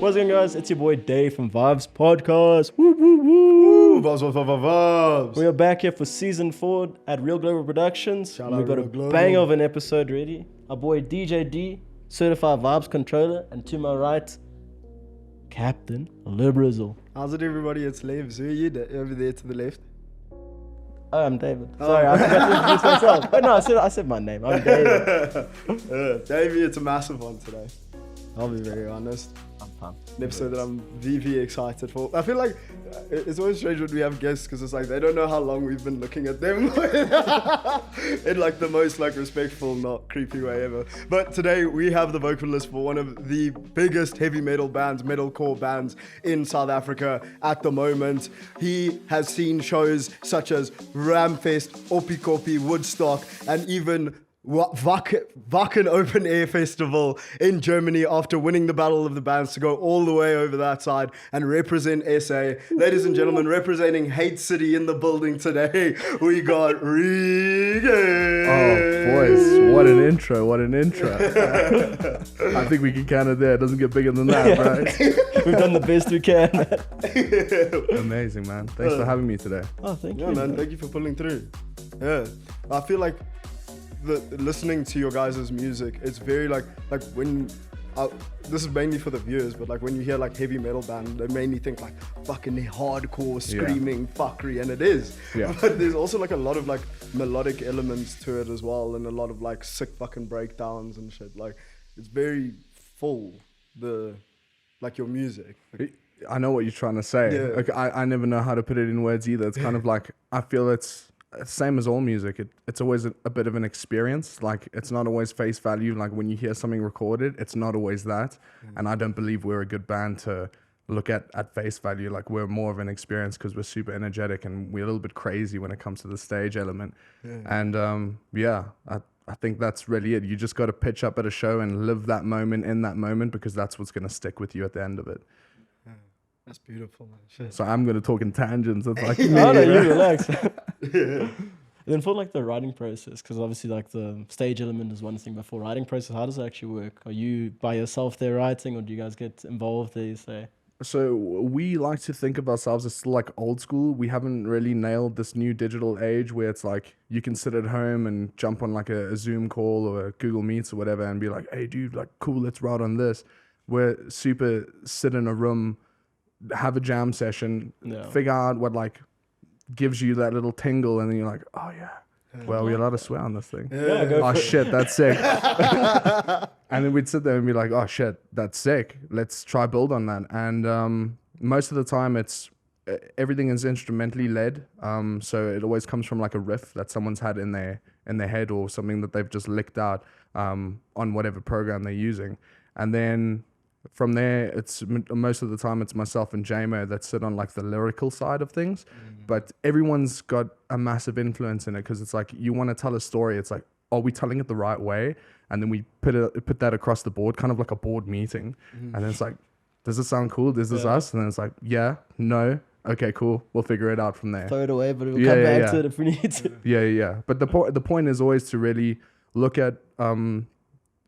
What's going on, guys? It's your boy Dave from Vaabs Podcast. Woo, woo, woo. Vaabs. We are back here for season 4 at Real Global Productions. Shout And out we've got a Real Global. bang of an episode ready. Our boy DJ D, certified Vaabs controller, and to my right, Captain Librizzle. How's it, everybody? It's Lev. Who are you over there to the left? Oh, I'm David. Sorry, I forgot to introduce myself. Oh, no, I said my name. I'm David. Davey, it's a massive one today. I'll be very honest. I'm pumped. An episode that I'm VV excited for. I feel like it's always strange when we have guests because it's like they don't know how long we've been looking at them in like the most like respectful, not creepy way ever. But today we have the vocalist for one of the biggest heavy metal bands, metalcore bands in South Africa at the moment. He has seen shows such as Ramfest, Opikopi, Woodstock, and even Wacken Open Air Festival in Germany after winning the Battle of the Bands to go all the way over that side and represent SA. Ladies and gentlemen, representing Hate City in the building today, we got Reegan. Oh, boys, what an intro. I think we can count it there. It doesn't get bigger than that, right? We've done the best we can. Amazing, man. Thanks for having me today. Oh, thank you. Yeah, man, thank you for pulling through. Yeah, I feel like listening to your guys' music, it's very like when this is mainly for the viewers, but like when you hear like heavy metal band, they mainly think like fucking hardcore screaming fuckery, and it is. Yeah. But there's also like a lot of like melodic elements to it as well, and a lot of like sick fucking breakdowns and shit. Like it's very full, like your music. I know what you're trying to say. Yeah. Like, I never know how to put it in words either. It's kind of like, I feel it's same as all music. It's always a bit of an experience. Like, it's not always face value. Like, when you hear something recorded, it's not always that. And I don't believe we're a good band to look at face value. Like, we're more of an experience because we're super energetic and we're a little bit crazy when it comes to the stage element. And I think that's really it. You just got to pitch up at a show and live that moment in that moment, because that's what's going to stick with you at the end of it. That's beautiful, man. Shit. So I'm going to talk in tangents. It's like, Oh, no, you relax. And then for like the writing process, because obviously like the stage element is one thing, but for writing process, how does it actually work? Are you by yourself there writing, or do you guys get involved there, you say? So we like to think of ourselves as still like old school. We haven't really nailed this new digital age where it's like you can sit at home and jump on like a Zoom call or a Google Meets or whatever and be like, hey dude, like cool, let's write on this. We're super sit in a room, have a jam session, figure out what like gives you that little tingle, and then you're like, oh yeah, well, we're allowed to swear on this thing. Oh shit, that's sick. And then we'd sit there and be like, oh shit, that's sick, let's try build on that. And most of the time it's everything is instrumentally led, so it always comes from like a riff that someone's had in their head, or something that they've just licked out on whatever program they're using. And then from there, it's most of the time it's myself and JMO that sit on like the lyrical side of things, but everyone's got a massive influence in it, because it's like you want to tell a story. It's like, are we telling it the right way? And then we put that across the board, kind of like a board meeting, and then it's like, does this sound cool? Is this us? And then it's like, yeah, no, okay, cool, we'll figure it out from there. Throw it away, but we'll come back to it if we need to. Yeah. But the point is always to really look at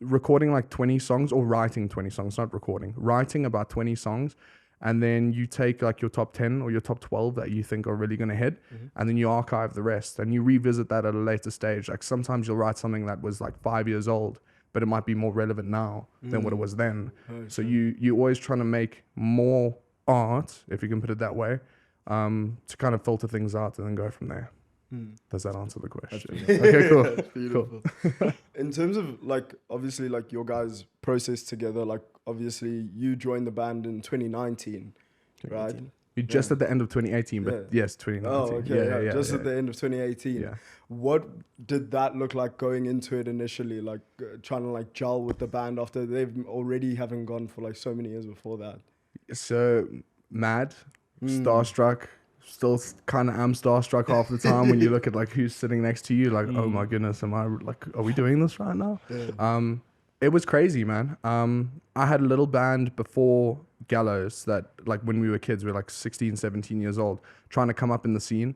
recording like 20 songs, or writing 20 songs, not recording, writing about 20 songs, and then you take like your top 10 or your top 12 that you think are really going to hit, and then you archive the rest and you revisit that at a later stage. Like sometimes you'll write something that was like 5 years old, but it might be more relevant now than what it was then. So you always trying to make more art, if you can put it that way, to kind of filter things out and then go from there. Does that answer the question? Okay, cool. That's beautiful. Cool. In terms of like, obviously like your guys' process together, like obviously you joined the band in 2019, right? You just at the end of 2018, but yes, 2019. Oh, okay. Yeah, just at the end of 2018. Yeah. What did that look like going into it initially? Like trying to like gel with the band after they've already haven't gone for like so many years before that? So mad, starstruck. Still kind of am starstruck half the time when you look at like who's sitting next to you, like, oh my goodness, are we doing this right now? It was crazy, man. I had a little band before Gallows that like when we were kids, we were like 16, 17 years old, trying to come up in the scene.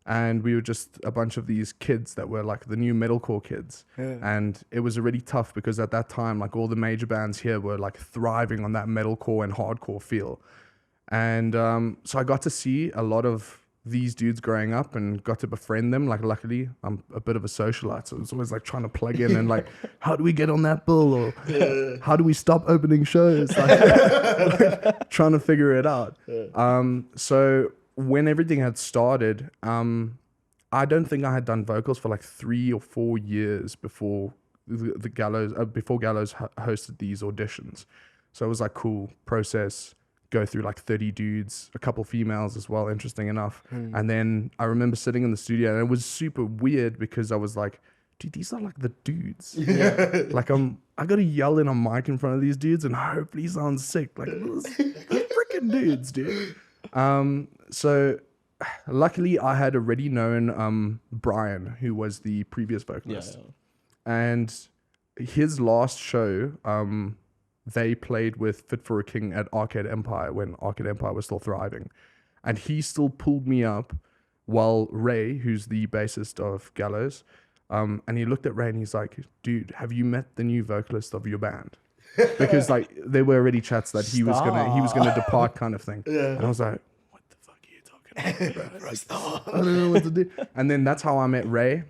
and we were just a bunch of these kids that were like the new metalcore kids. Yeah. And it was really tough because at that time, like all the major bands here were like thriving on that metalcore and hardcore feel. And so I got to see a lot of these dudes growing up and got to befriend them. Like, luckily, I'm a bit of a socialite, so it's always like trying to plug in and like, how do we get on that bill, or how do we stop opening shows? Like, trying to figure it out. So when everything had started, I don't think I had done vocals for like 3 or 4 years before the Gallows, before Gallows hosted these auditions. So it was like, cool process. Go through like 30 dudes, a couple females as well, interesting enough. And then I remember sitting in the studio, and it was super weird because I was like, dude, these are like the dudes. Like I gotta yell in a mic in front of these dudes and hopefully sound sick. Like, those freaking dudes, dude. So luckily I had already known Brian, who was the previous vocalist. And his last show, they played with Fit for a King at Arcade Empire when Arcade Empire was still thriving. And he still pulled me up while Ray, who's the bassist of Gallows, and he looked at Ray and he's like, dude, have you met the new vocalist of your band? Because like there were already chats that he was gonna depart kind of thing. And I was like, what the fuck are you talking about, bro? Like, I don't know what to do. And then that's how I met Ray.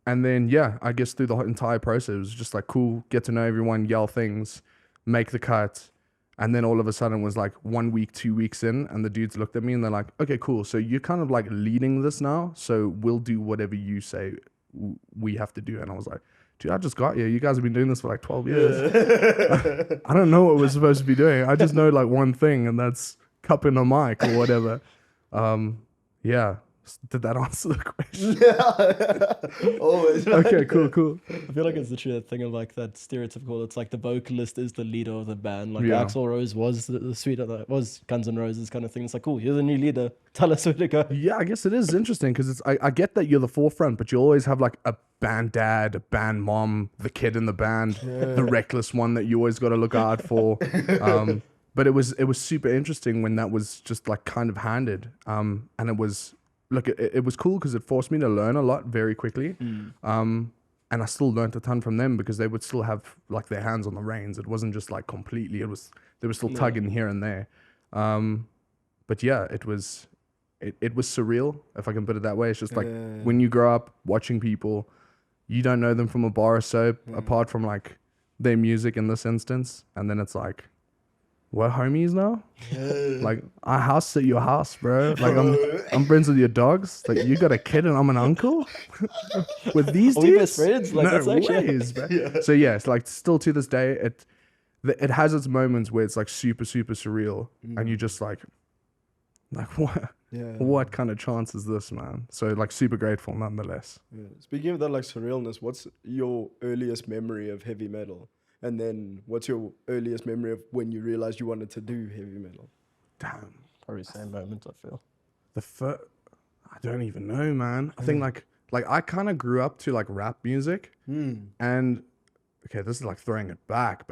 And then, yeah, I guess through the entire process, it was just like, cool, get to know everyone, yell things, make the cut. And then all of a sudden it was like 1 week, 2 weeks in, and the dudes looked at me and they're like, okay, cool. So you're kind of like leading this now. So we'll do whatever you say we have to do. And I was like, dude, I just got here. You guys have been doing this for like 12 years. I don't know what we're supposed to be doing. I just know like one thing, and that's cupping a mic or whatever. Yeah. Did that answer the question? Yeah. Always. Okay, cool. I feel like it's literally that thing of like that stereotypical. It's like the vocalist is the leader of the band. Like Yeah. Axl Rose was the sweet of that, was Guns N' Roses kind of thing. It's like, cool, you're the new leader. Tell us where to go. Yeah, I guess it is interesting because it's I get that you're the forefront, but you always have like a band dad, a band mom, the kid in the band, the reckless one that you always got to look out for. But it was super interesting when that was just like kind of handed. And it was. Look, it was cool because it forced me to learn a lot very quickly. And I still learned a ton from them because they would still have like their hands on the reins. It wasn't just like completely, they were still tugging here and there. But yeah, it was surreal, if I can put it that way. It's just like when you grow up watching people, you don't know them from a bar or soap apart from like their music in this instance. And then it's like, we're homies now. Like, I house at your house, bro. Like, I'm friends with your dogs. Like, you got a kid and I'm an uncle with these Are dudes. we best friends? Like, no that's actually ways, bro. So yeah, it's like still to this day, it has its moments where it's like super surreal, and you just like what? Yeah. What kind of chance is this, man? So like super grateful nonetheless. Yeah. Speaking of that, like surrealness, what's your earliest memory of heavy metal? And then what's your earliest memory of when you realized you wanted to do heavy metal? Damn. Probably same moment, I feel. I don't even know, man. I think like I kind of grew up to like rap music, and okay, this is like throwing it back.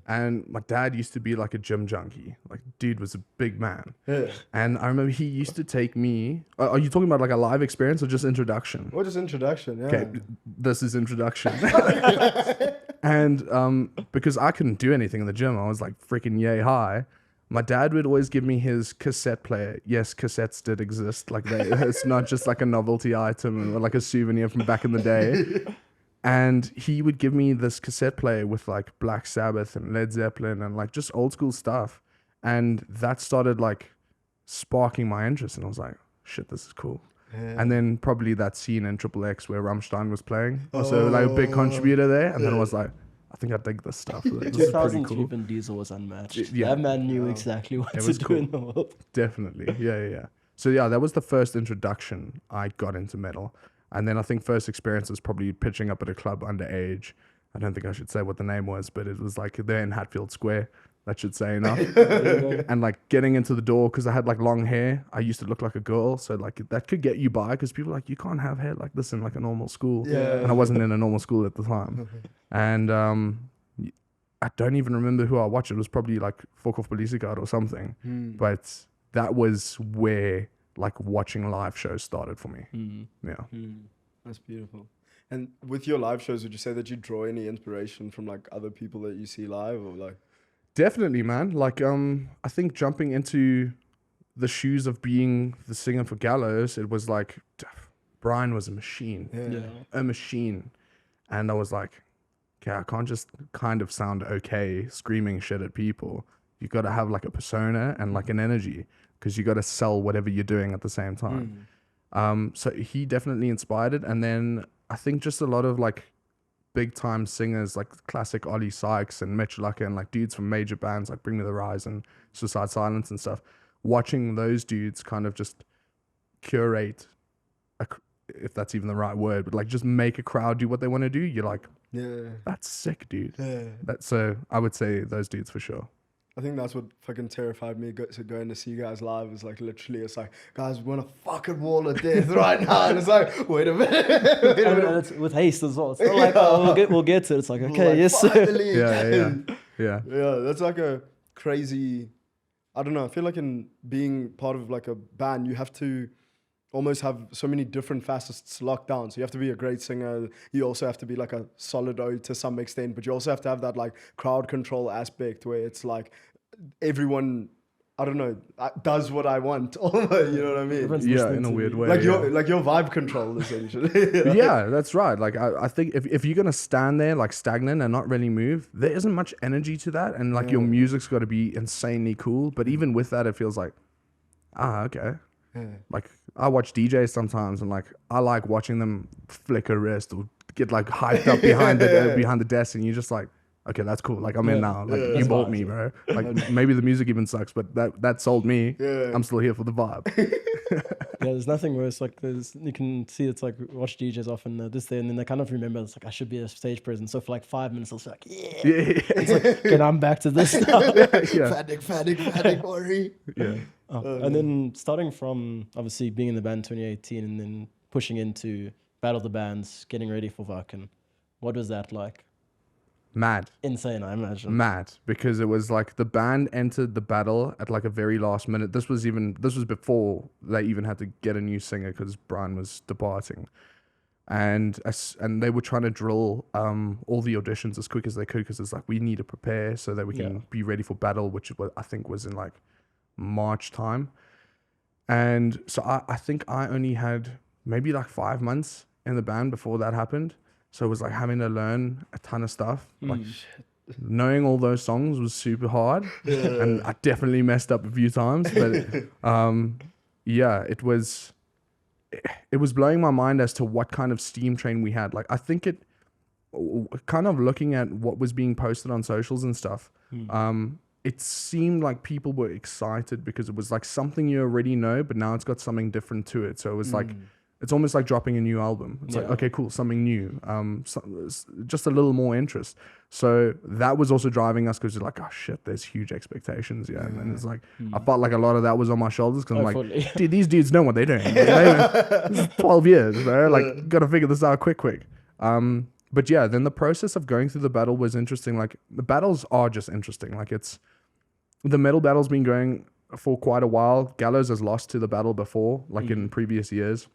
And my dad used to be like a gym junkie. Like, dude was a big man. Yeah. And I remember he used to take me. Are you talking about like a live experience or just introduction? What is introduction? Yeah. Okay, this is introduction. And because I couldn't do anything in the gym, I was like freaking yay high. My dad would always give me his cassette player. Yes, cassettes did exist. Like it's not just like a novelty item or like a souvenir from back in the day. And he would give me this cassette player with like Black Sabbath and Led Zeppelin and like just old school stuff. And that started like sparking my interest. And I was like, shit, this is cool. Yeah. And then probably that scene in Triple X where Rammstein was playing. Also like a big contributor there. And then I was like, I think I dig this stuff. This is pretty cool. Vin Diesel was unmatched. Yeah. That man knew exactly what to do in the world. Definitely. Yeah. So yeah, that was the first introduction I got into metal. And then I think first experience was probably pitching up at a club underage. I don't think I should say what the name was, but it was like there in Hatfield Square. That should say enough. And like getting into the door, because I had like long hair, I used to look like a girl. So like that could get you by, because people are like, you can't have hair like this in like a normal school. Yeah. And I wasn't in a normal school at the time. And I don't even remember who I watched. It was probably like Fuck Off Police Guard or something. But that was where like watching live shows started for me. Yeah. That's beautiful. And with your live shows, would you say that you draw any inspiration from like other people that you see live, or like? Definitely, man. Like, I think jumping into the shoes of being the singer for Gallows, it was like Brian was a machine, a machine, and I was like, okay, I can't just kind of sound okay screaming shit at people. You got to have like a persona and like an energy, because you got to sell whatever you're doing at the same time. So he definitely inspired it, and then I think just a lot of like big time singers like classic Ollie Sykes and Mitch Lucker and like dudes from major bands like Bring Me the Rise and Suicide Silence and stuff. Watching those dudes kind of just curate, if that's even the right word, but like just make a crowd do what they want to do. You're like, that's sick, dude. That's so I would say those dudes for sure. I think that's what fucking terrified me going to see you guys live. Is like literally, it's like, guys, we want a fucking wall of death right now, and it's like, wait a minute. And it's with haste as well. It's not like, oh, we'll get to it. It's like, okay, like, yes, sir. Yeah. Yeah, that's like a crazy. I don't know. I feel like in being part of like a band, you have to almost have so many different facets locked down. So you have to be a great singer. You also have to be like a solid O to some extent, but you also have to have that like crowd control aspect where it's like everyone, I don't know, does what I want. You know what I mean? Yeah, in a weird way. Like your vibe control essentially. Yeah, that's right. Like I think if you're gonna stand there like stagnant and not really move, there isn't much energy to that, and like your music's got to be insanely cool. But even with that, it feels like, okay. Like I watch DJs sometimes, and like I like watching them flick a wrist or get like hyped up behind the desk, and you're just like, okay, that's cool. Like I'm in now. Like you bought me, bro. Like maybe the music even sucks, but that sold me. I'm still here for the vibe. There's nothing worse. Like you can see it's like watch DJs often this day, and then they kind of remember it's like I should be a stage presence. So for like 5 minutes, they'll say like, it's like, okay, I'm back to this now. Fadig, worry. Yeah. And then starting from obviously being in the band 2018 and then pushing into Battle of the Bands, getting ready for Vaken. What was that like? Mad. Insane, I imagine. Mad, because it was like the band entered the battle at like a very last minute. This was before they even had to get a new singer because Brian was departing. And they were trying to drill all the auditions as quick as they could, because it's like we need to prepare so that we can be ready for battle, which I think was in like March time. And so I think I only had maybe like 5 months in the band before that happened. So it was like having to learn a ton of stuff. Like knowing all those songs was super hard. And I definitely messed up a few times. But it was blowing my mind as to what kind of steam train we had. Like I think it kind of looking at what was being posted on socials and stuff. It seemed like people were excited because it was like something you already know, but now it's got something different to it. So it was like, it's almost like dropping a new album. It's like, okay, cool, something new. Just a little more interest. So that was also driving us, because you're like, oh shit, there's huge expectations. Yeah. And then it's like, I felt like a lot of that was on my shoulders, because I'm like, dude, these dudes know what they're doing. This is 12 years, bro. Like, got to figure this out quick. But yeah, then the process of going through the battle was interesting. Like the battles are just interesting. Like the metal battle's been going for quite a while. Gallows has lost to the battle before, like in previous years.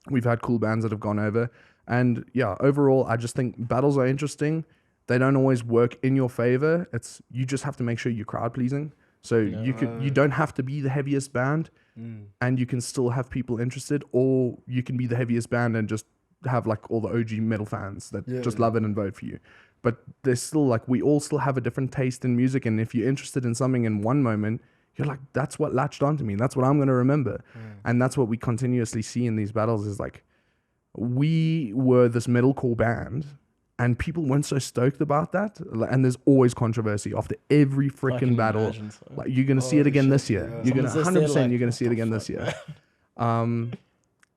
We've had cool bands that have gone over. And yeah, overall, I just think battles are interesting. They don't always work in your favor. You just have to make sure you're crowd pleasing. So you don't have to be the heaviest band, and you can still have people interested, or you can be the heaviest band and just have like all the OG metal fans that just love it and vote for you. But there's still like, we all still have a different taste in music, and if you're interested in something in one moment, you're like, that's what latched onto me. That's what I'm going to remember. And that's what we continuously see in these battles, is like, we were this metalcore band and people weren't so stoked about that. And there's always controversy after every freaking battle. So. Like, you're going to see it again this year. You're going to 100%, you're going to see it again this year. And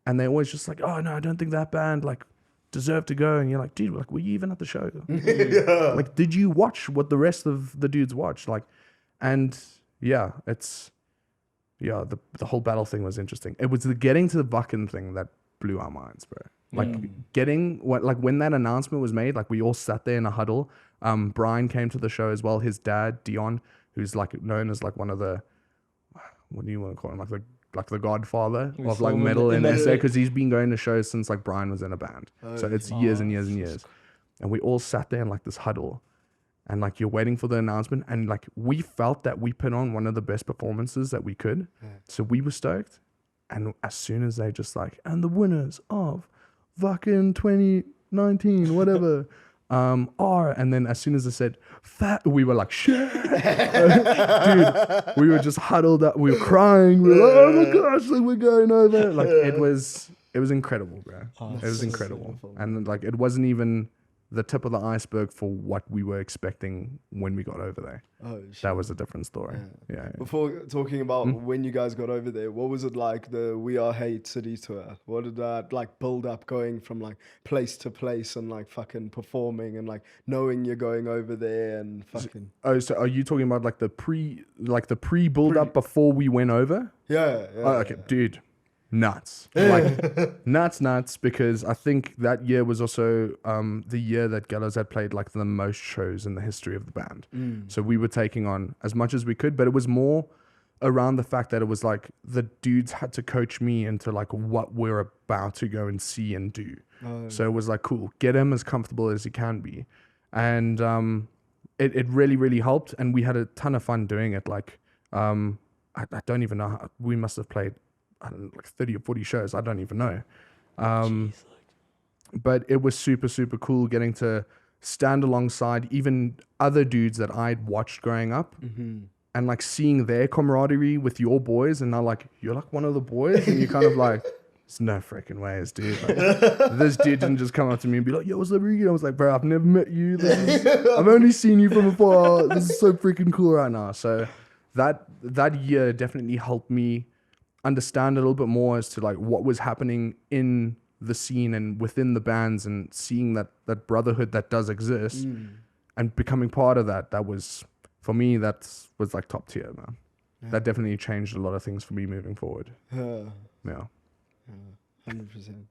they're always just like, oh no, I don't think that band like deserved to go. And you're like, dude, like, were you even at the show? Like, did you watch what the rest of the dudes watched? Like, and yeah, the whole battle thing was interesting. It was the getting to the Vaken thing that blew our minds, bro. Like getting when that announcement was made, like we all sat there in a huddle. Brian came to the show as well. His dad, Dion, who's like known as like one of the, what do you want to call him? Like the like the godfather We of saw like him in metal the- in in SA the- because he's been going to shows since like Brian was in a band. So it's years and years and years. And we all sat there in like this huddle, and like you're waiting for the announcement, and like we felt that we put on one of the best performances that we could. So we were stoked. And as soon as they just like, and the winners of fucking 2019, whatever, are, and then as soon as they said fat, we were like, shit. Dude, we were just huddled up, we were crying, we were like, oh my gosh, like we're going over. Like it was incredible, bro. It was incredible. And like it wasn't even the tip of the iceberg for what we were expecting when we got over there. Oh, shit. That was a different story. Yeah. Before talking about when you guys got over there, what was it like, the We Are Hate City tour? What did that like build up, going from like place to place and like fucking performing and like knowing you're going over there and fucking... Oh, so are you talking about like the pre build up before we went over? Yeah. Oh, okay, dude, nuts, like nuts, because I think that year was also the year that Gallows had played like the most shows in the history of the band. So we were taking on as much as we could, but it was more around the fact that it was like the dudes had to coach me into like what we're about to go and see and do. So it was like, cool, get him as comfortable as he can be, and it really, really helped, and we had a ton of fun doing it. Like I don't even know how, we must have played, I don't know, like 30 or 40 shows. I don't even know. But it was super, super cool getting to stand alongside even other dudes that I'd watched growing up, and like seeing their camaraderie with your boys, and now like, you're like one of the boys, and you're kind of like, there's no freaking ways, dude. Like, this dude didn't just come up to me and be like, yo, what's up, Reegan? I was like, bro, I've never met you. I've only seen you from afar. This is so freaking cool right now. So that year definitely helped me understand a little bit more as to like what was happening in the scene and within the bands, and seeing that brotherhood that does exist, and becoming part of that. That was, for me, that was like top tier, man. That definitely changed a lot of things for me moving forward. Yeah. 100%.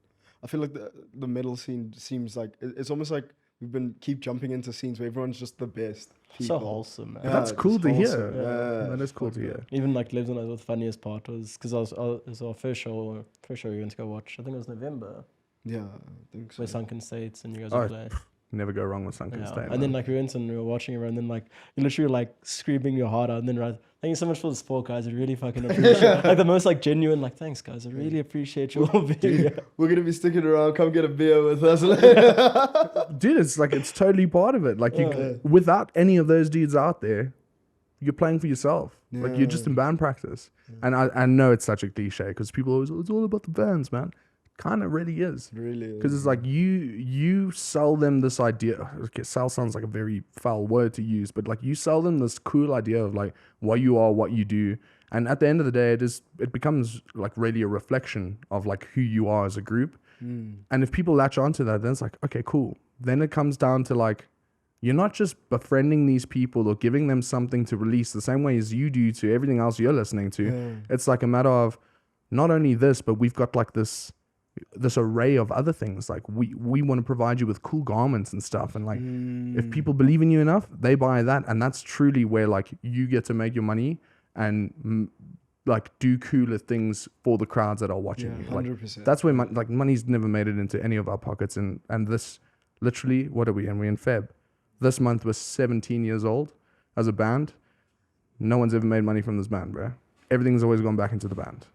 I feel like the metal scene seems like it's almost like we've keep jumping into scenes where everyone's just the best people. So wholesome, man. That's cool to hear. Yeah. That is cool to hear. Even like Lives and I, the funniest part was because it was our first show we went to go watch. I think it was November. Yeah, I think so. Where Sunken States and you guys Oh, would play. Never go wrong with Sunken State. And then like we went and we were watching around, and then like you literally were like screaming your heart out, and then right, thank you so much for the support, guys. I really fucking appreciate like the most like genuine like, thanks guys, I really appreciate you all being here. We're gonna be sticking around. Come get a beer with us. Dude, it's like, it's totally part of it. Like without any of those dudes out there, you're playing for yourself. Like you're just in band practice. And I know it's such a cliche because people always, it's all about the bands, man. Kind of really is. Really, because it's like you sell them this idea. Okay, sell sounds like a very foul word to use, but like you sell them this cool idea of like what you are, what you do, and at the end of the day, it becomes like really a reflection of like who you are as a group. And if people latch onto that, then it's like, okay, cool. Then it comes down to like, you're not just befriending these people or giving them something to release the same way as you do to everything else you're listening to. It's like a matter of not only this, but we've got like this array of other things. Like we want to provide you with cool garments and stuff, and like if people believe in you enough, they buy that, and that's truly where like you get to make your money and like do cooler things for the crowds that are watching you. Like 100%. that's where like money's never made it into any of our pockets, and this literally, what are we? And we're in Feb. This month was 17 years old as a band. No one's ever made money from this band, bro. Everything's always gone back into the band.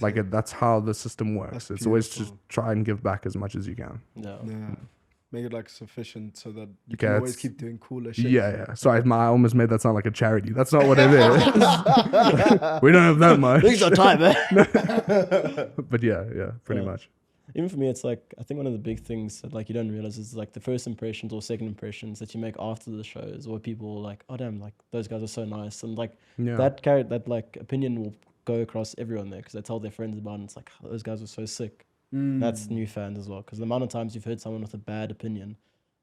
Like that's how the system works. It's always just try and give back as much as you can. Yeah. Make it like sufficient so that you Okay, can always keep doing cooler shit. Yeah. Sorry, I almost made that sound like a charity. That's not what it is. We don't have that much. Things are time, man. But yeah, pretty much. Even for me, it's like, I think one of the big things that like you don't realize is like the first impressions or second impressions that you make after the shows, where people are like, oh damn, like those guys are so nice, and like that like opinion will go across everyone there because they tell their friends about it, and it's like, oh, those guys were so sick. That's new fans as well, because the amount of times you've heard someone with a bad opinion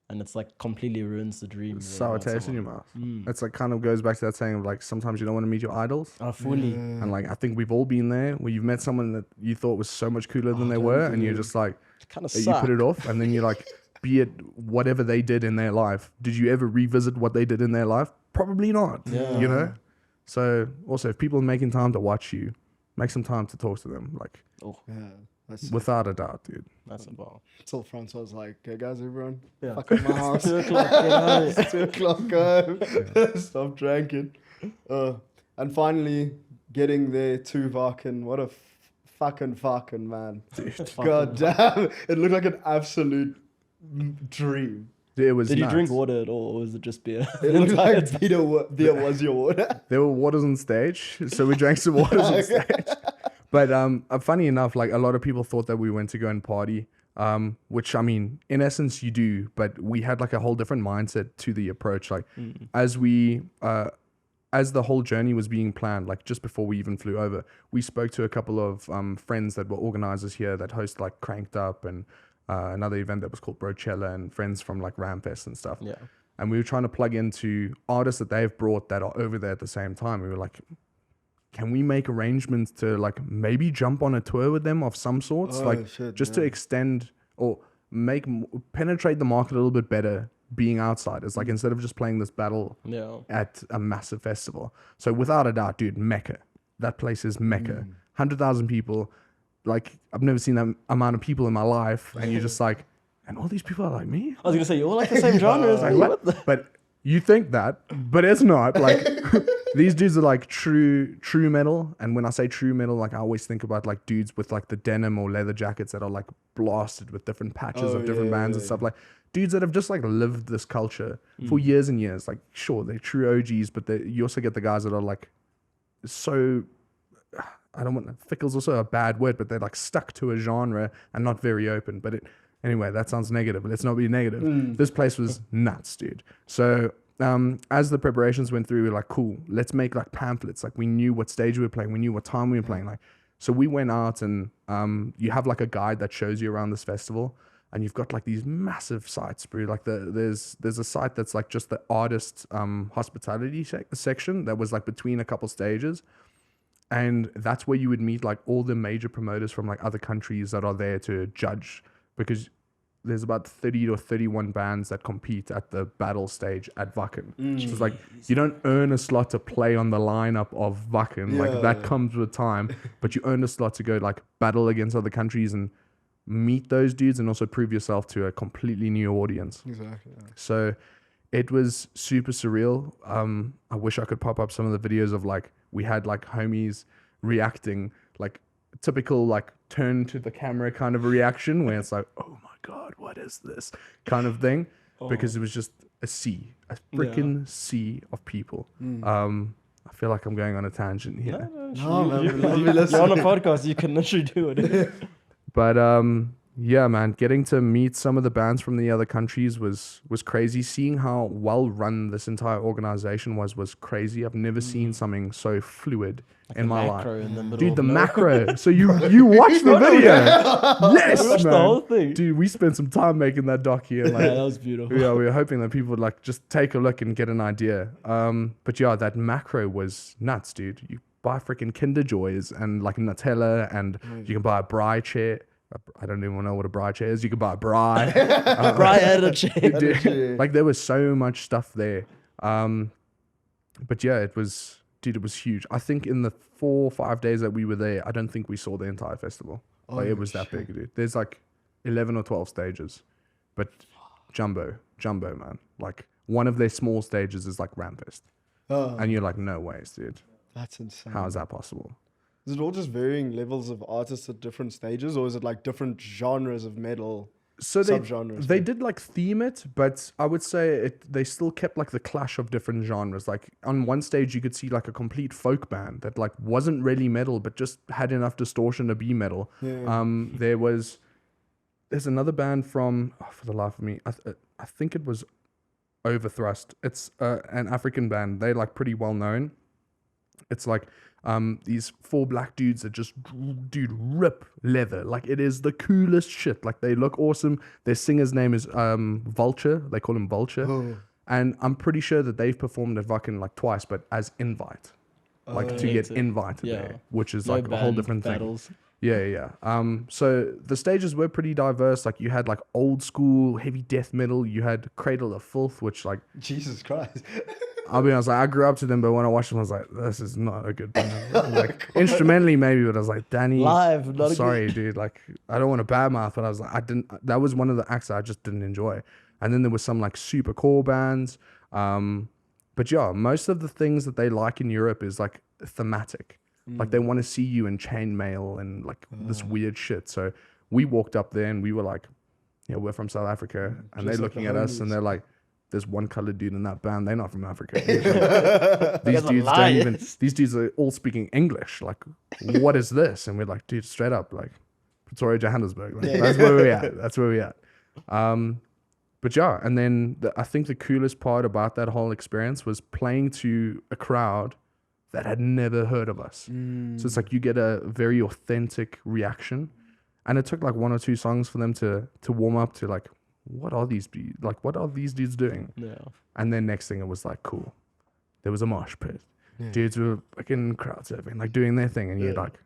and it's like completely ruins the dream. Sour taste in your mouth. It's like kind of goes back to that saying of like, sometimes you don't want to meet your idols. Oh, fully. And like, I think we've all been there where you've met someone that you thought was so much cooler than they were, and you're just like, kind of you put it off, and then you're like, be it whatever they did in their life, did you ever revisit what they did in their life? Probably not. You know? So also, if people are making time to watch you, make some time to talk to them, like Oh, Yeah. That's without a doubt, dude. that's a bar. Till Francois was like, "Okay, guys, everyone, Yeah. fuck up my house. 2 o'clock, get out. It's 2 o'clock, go. Stop drinking." And finally, getting there to Vaken. What a fucking man. God damn. It looked like an absolute dream. It was. Did you nuts. drink water at all, or was it just beer? It looked like beer was your water. There were waters on stage, so we drank some waters on stage. But funny enough, like a lot of people thought that we went to go and party, which I mean, in essence, you do. But we had like a whole different mindset to the approach. Like as the whole journey was being planned, like just before we even flew over, we spoke to a couple of friends that were organizers here that host like Cranked Up and another event that was called Brochella, and friends from like Ramfest and stuff. Yeah. And we were trying to plug into artists that they've brought that are over there at the same time. We were like, can we make arrangements to like maybe jump on a tour with them of some sorts? To extend or penetrate the market a little bit better, being outsiders, like instead of just playing this battle at a massive festival. So without a doubt, dude, Mecca. That place is Mecca. 100,000 people. Like, I've never seen that amount of people in my life. And you're just like, and all these people are like me? I was gonna say you're all like the same genre. It's like what? But you think that, but it's not. Like these dudes are like true metal. And when I say true metal, like I always think about like dudes with like the denim or leather jackets that are like blasted with different patches of different bands and stuff. Like dudes that have just like lived this culture for years and years. Like sure, they're true OGs, but you also get the guys that are like so. I don't want fickle's also a bad word, but they're like stuck to a genre and not very open. But anyway, that sounds negative. Let's not be negative. This place was nuts, dude. So as the preparations went through, we were like, cool, let's make like pamphlets. Like we knew what stage we were playing. We knew what time we were playing. Like, so we went out and you have like a guide that shows you around this festival. And you've got like these massive sites, bro. Like there's a site that's like just the artist hospitality section that was like between a couple stages. And that's where you would meet like all the major promoters from like other countries that are there to judge, because there's about 30 or 31 bands that compete at the battle stage at Vaken. So it's like you don't earn a slot to play on the lineup of Vaken. Like that comes with time, but you earn a slot to go like battle against other countries and meet those dudes and also prove yourself to a completely new audience. Exactly. Yeah. So it was super surreal. I wish I could pop up some of the videos of like, we had like homies reacting, like typical like turn to the camera kind of a reaction where it's like, oh my God, what is this kind of thing? Because it was just a freaking sea of people. I feel like I'm going on a tangent here. No, man, You're on a podcast, you can literally do it. But yeah, man, getting to meet some of the bands from the other countries was crazy. Seeing how well run this entire organization was crazy. I've never seen something so fluid Like in my macro life. in the middle Dude, of the nowhere. macro. So you watched the video. Yes, We watched man. the whole thing. Dude, we spent some time making that docu. And like, Yeah, that was beautiful. yeah, we were hoping that people would like just take a look and get an idea. But yeah, that macro was nuts, dude. You buy freaking Kinder Joys and like Nutella, and you can buy a braai chair. I don't even know what a braai chair is. You can buy a braai. Right at a chair. Dude, like there was so much stuff there. But yeah, it was huge. I think in the 4 or 5 days that we were there, I don't think we saw the entire festival. Like it was that big, dude. There's like 11 or 12 stages, but jumbo, man. Like one of their small stages is like Ramfest. And you're like, no ways, dude. That's insane. How is that possible? Is it all just varying levels of artists at different stages, or is it like different genres of metal? So Subgenres, they did like theme it, but I would say they still kept like the clash of different genres. Like on one stage you could see like a complete folk band that like wasn't really metal but just had enough distortion to be metal. There's another band from for the life of me, I think it was Overthrust. It's an African band. They're like pretty well known. It's like these 4 black dudes that just rip leather. Like it is the coolest shit. Like they look awesome. Their singer's name is Vulture. They call him Vulture. And I'm pretty sure that they've performed at Vaken like twice, but as invite. Like to get invited there, which is like a whole different thing. Yeah. So the stages were pretty diverse. Like you had like old school heavy death metal. You had Cradle of Filth, which like Jesus Christ. I'll be honest, like, I grew up to them, but when I watched them, I was like, this is not a good band. Like, instrumentally, maybe, but I was like, Danny, Live, not a sorry, dude. Like, I don't want to badmouth, but I was like, that was one of the acts that I just didn't enjoy. And then there was some, like, super core bands. But yeah, most of the things that they like in Europe is, like, thematic. Like, they want to see you in chainmail and, like, this weird shit. So we walked up there and we were like, yeah, we're from South Africa. And they're looking at us and they're like, there's one colored dude in that band. They're not from Africa. These dudes are all speaking English. Like, what is this? And we're like, dude, straight up, like, Pretoria, Johannesburg. Like, that's where we're at. That's where we're at. But yeah, and then I think the coolest part about that whole experience was playing to a crowd that had never heard of us. So it's like you get a very authentic reaction. And it took like 1 or 2 songs for them to warm up to like, what are these dudes doing? Yeah. And then next thing it was like, cool. There was a mosh pit. Dudes were fucking crowd surfing, like doing their thing, and you're like,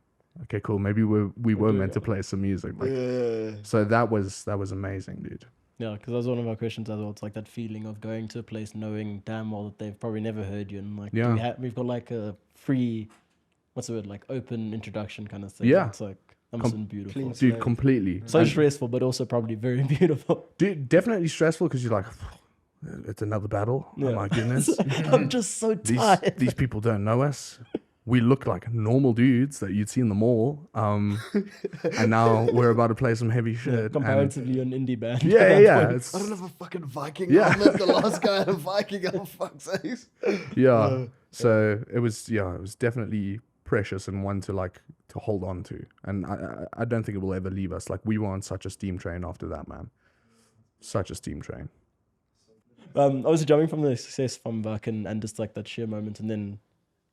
okay, cool. Maybe we were meant to play some music. Like, so that was amazing, dude. Yeah, because that was one of my questions as well. It's like that feeling of going to a place knowing damn well that they've probably never heard you, and like we've got like a free, what's the word, like open introduction kind of thing. Yeah. It's like something beautiful. Dude, completely. So stressful, but also probably very beautiful. Dude, definitely stressful because you're like, it's another battle. Oh my goodness. I'm just so tired. These people don't know us. We look like normal dudes that you'd see in the mall. And now we're about to play some heavy shit. Comparatively an indie band. Yeah. I don't have a fucking Viking. Yeah. I'm the last guy in a Viking. Oh, fuck's sakes. Yeah. So it was definitely precious and one to hold on to. And I don't think it will ever leave us. Like, we were on such a steam train after that, man. Such a steam train. Obviously jumping from the success from back and just like that sheer moment, and then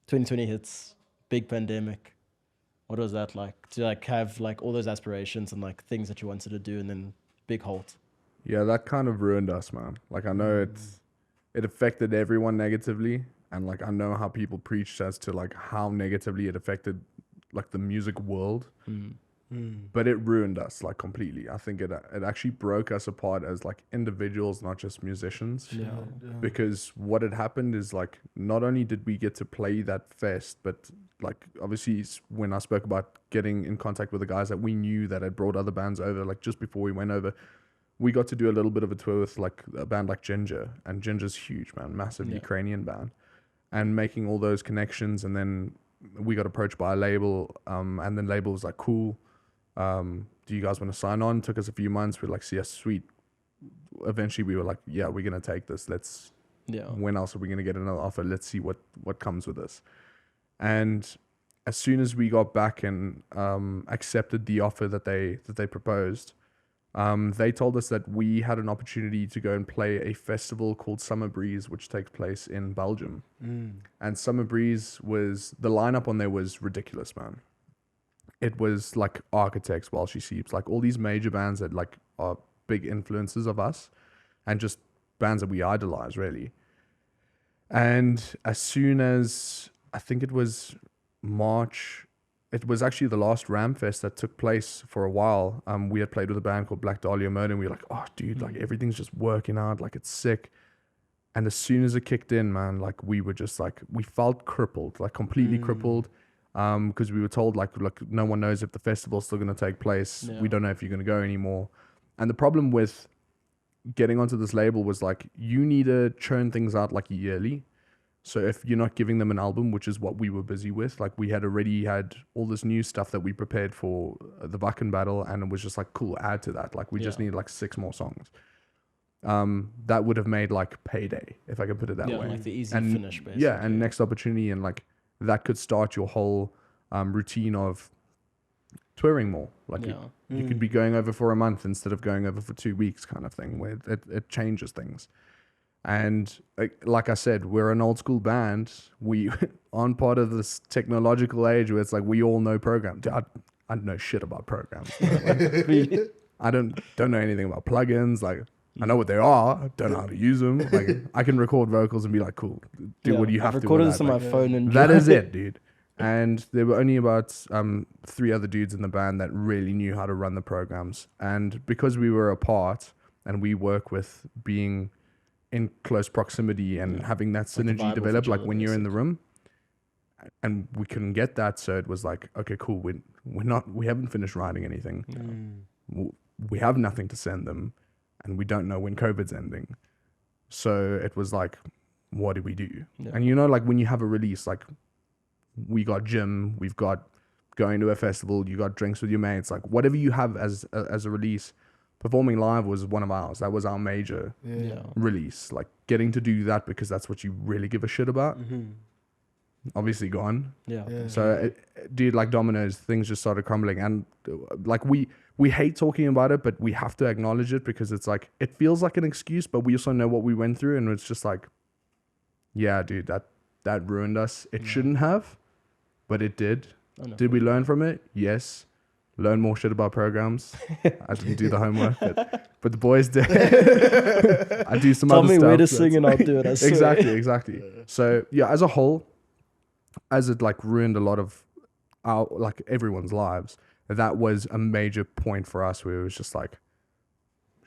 2020 hits, big pandemic. What was that like to like have like all those aspirations and like things that you wanted to do, and then big halt? Yeah, that kind of ruined us, man. Like, I know it affected everyone negatively, and like I know how people preached as to like how negatively it affected like the music world. But it ruined us like completely. I think it actually broke us apart as like individuals, not just musicians. Because what had happened is like not only did we get to play that fest, but like obviously when I spoke about getting in contact with the guys that we knew that had brought other bands over, like just before we went over, we got to do a little bit of a tour with like a band like Ginger, and Ginger's huge, man, massive Ukrainian band, and making all those connections. And then we got approached by a label, and then label was like, cool. Do you guys want to sign on? Took us a few months. We're like, yes, sweet. Eventually we were like, yeah, we're going to take this. When else are we going to get another offer? Let's see what comes with this. And as soon as we got back and accepted the offer that they proposed, they told us that we had an opportunity to go and play a festival called Summer Breeze, which takes place in Belgium. And Summer Breeze the lineup on there was ridiculous, man. It was like Architects, While She Sleeps, like all these major bands that like are big influences of us, and just bands that we idolize, really. And as soon as I think it was March, it was actually the last Ramfest that took place for a while. We had played with a band called Black Dahlia Murder, and we were like, oh, dude, like everything's just working out, like it's sick. And as soon as it kicked in, man, like we were just like, we felt crippled, like completely crippled. Because we were told like no one knows if the festival's still going to take place. We don't know if you're going to go anymore. And the problem with getting onto this label was like you need to churn things out like yearly. So if you're not giving them an album, which is what we were busy with, like we had already had all this new stuff that we prepared for the Wacken battle, and it was just like, cool, add to that. Like we just need like 6 more songs. That would have made like payday, if I can put it that way. Like the easy finish, basically. Yeah, and next opportunity, and like that could start your whole routine of touring more. Like you could be going over for a month instead of going over for 2 weeks, kind of thing, where it changes things. And like I said, we're an old school band. We aren't part of this technological age where it's like we all know programs. I know shit about programs. Like, I don't know anything about plugins. Like I know what they are, don't know how to use them. Like I can record vocals and be like, cool, do what you have to. I've recorded this on my like, phone, and that is it, dude. And there were only about 3 other dudes in the band that really knew how to run the programs. And because we were apart and we work with being in close proximity and having that Like the synergy vibe of develop, each like other, when you're in the basically. room. And we couldn't get that, so it was like, okay, cool. We haven't finished writing anything. We have nothing to send them, and we don't know when COVID's ending. So it was like, what do we do? Yeah. And like when you have a release, like we got gym, we've got going to a festival, you got drinks with your mates, like whatever you have as a release. Performing live was one of ours. That was our major Yeah. release. Like getting to do that because that's what you really give a shit about. Obviously gone. Yeah. So, dude, like dominoes, things just started crumbling, and like we hate talking about it, but we have to acknowledge it because it's like it feels like an excuse, but we also know what we went through, and it's just like, yeah, dude, that ruined us. It shouldn't have, but it did. I know. Did we learn from it? Yes. Learn more shit about programs. I didn't do the homework, but the boys did. I do some Tell other me stuff. where to sing and I'll do it. I swear. Exactly. So yeah, as a whole, as it like ruined a lot of our like everyone's lives, that was a major point for us where it was just like,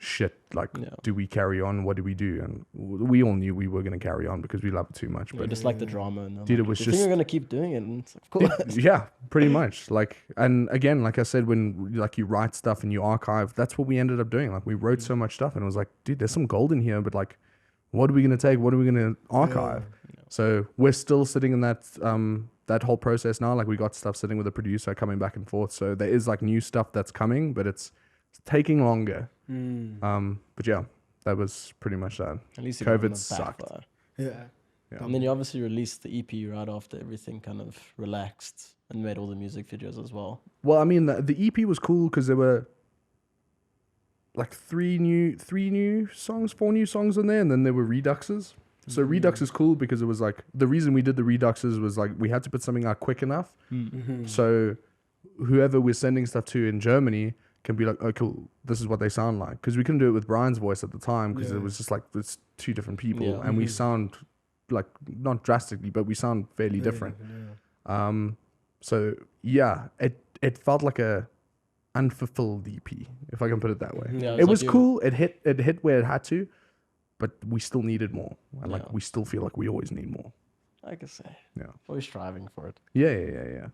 shit, like, do we carry on? What do we do? And we all knew we were going to carry on because we love it too much. Yeah, But just like the drama. And dude, like, it was you just... think we're going to keep doing it. And it's like, of course. yeah, pretty much. Like, and again, like I said, when like you write stuff and you archive, that's what we ended up doing. Like we wrote so much stuff and it was like, dude, there's some gold in here, but like, what are we going to take? What are we going to archive? Yeah. So we're still sitting in that that whole process now. Like we got stuff sitting with the producer coming back and forth. So there is like new stuff that's coming, but it's taking longer. But yeah, that was pretty much that. At least COVID sucked. Yeah. And then you obviously released the EP right after everything kind of relaxed and made all the music videos as well. Well, I mean, the EP was cool because there were like four new songs in there, and then there were reduxes. So Redux is cool because it was like, the reason we did the Reduxes was like we had to put something out quick enough. So whoever we're sending stuff to in Germany can be like, oh, cool, this is what they sound like. Because we couldn't do it with Brian's voice at the time because it was just like, it's two different people. And we sound like, not drastically, but we sound fairly different. So yeah, it felt like a unfulfilled EP, if I can put it that way. Yeah, it was cool. It hit where it had to, but we still needed more. And like, we still feel like we always need more. I can say. Yeah. Always striving for it. Yeah.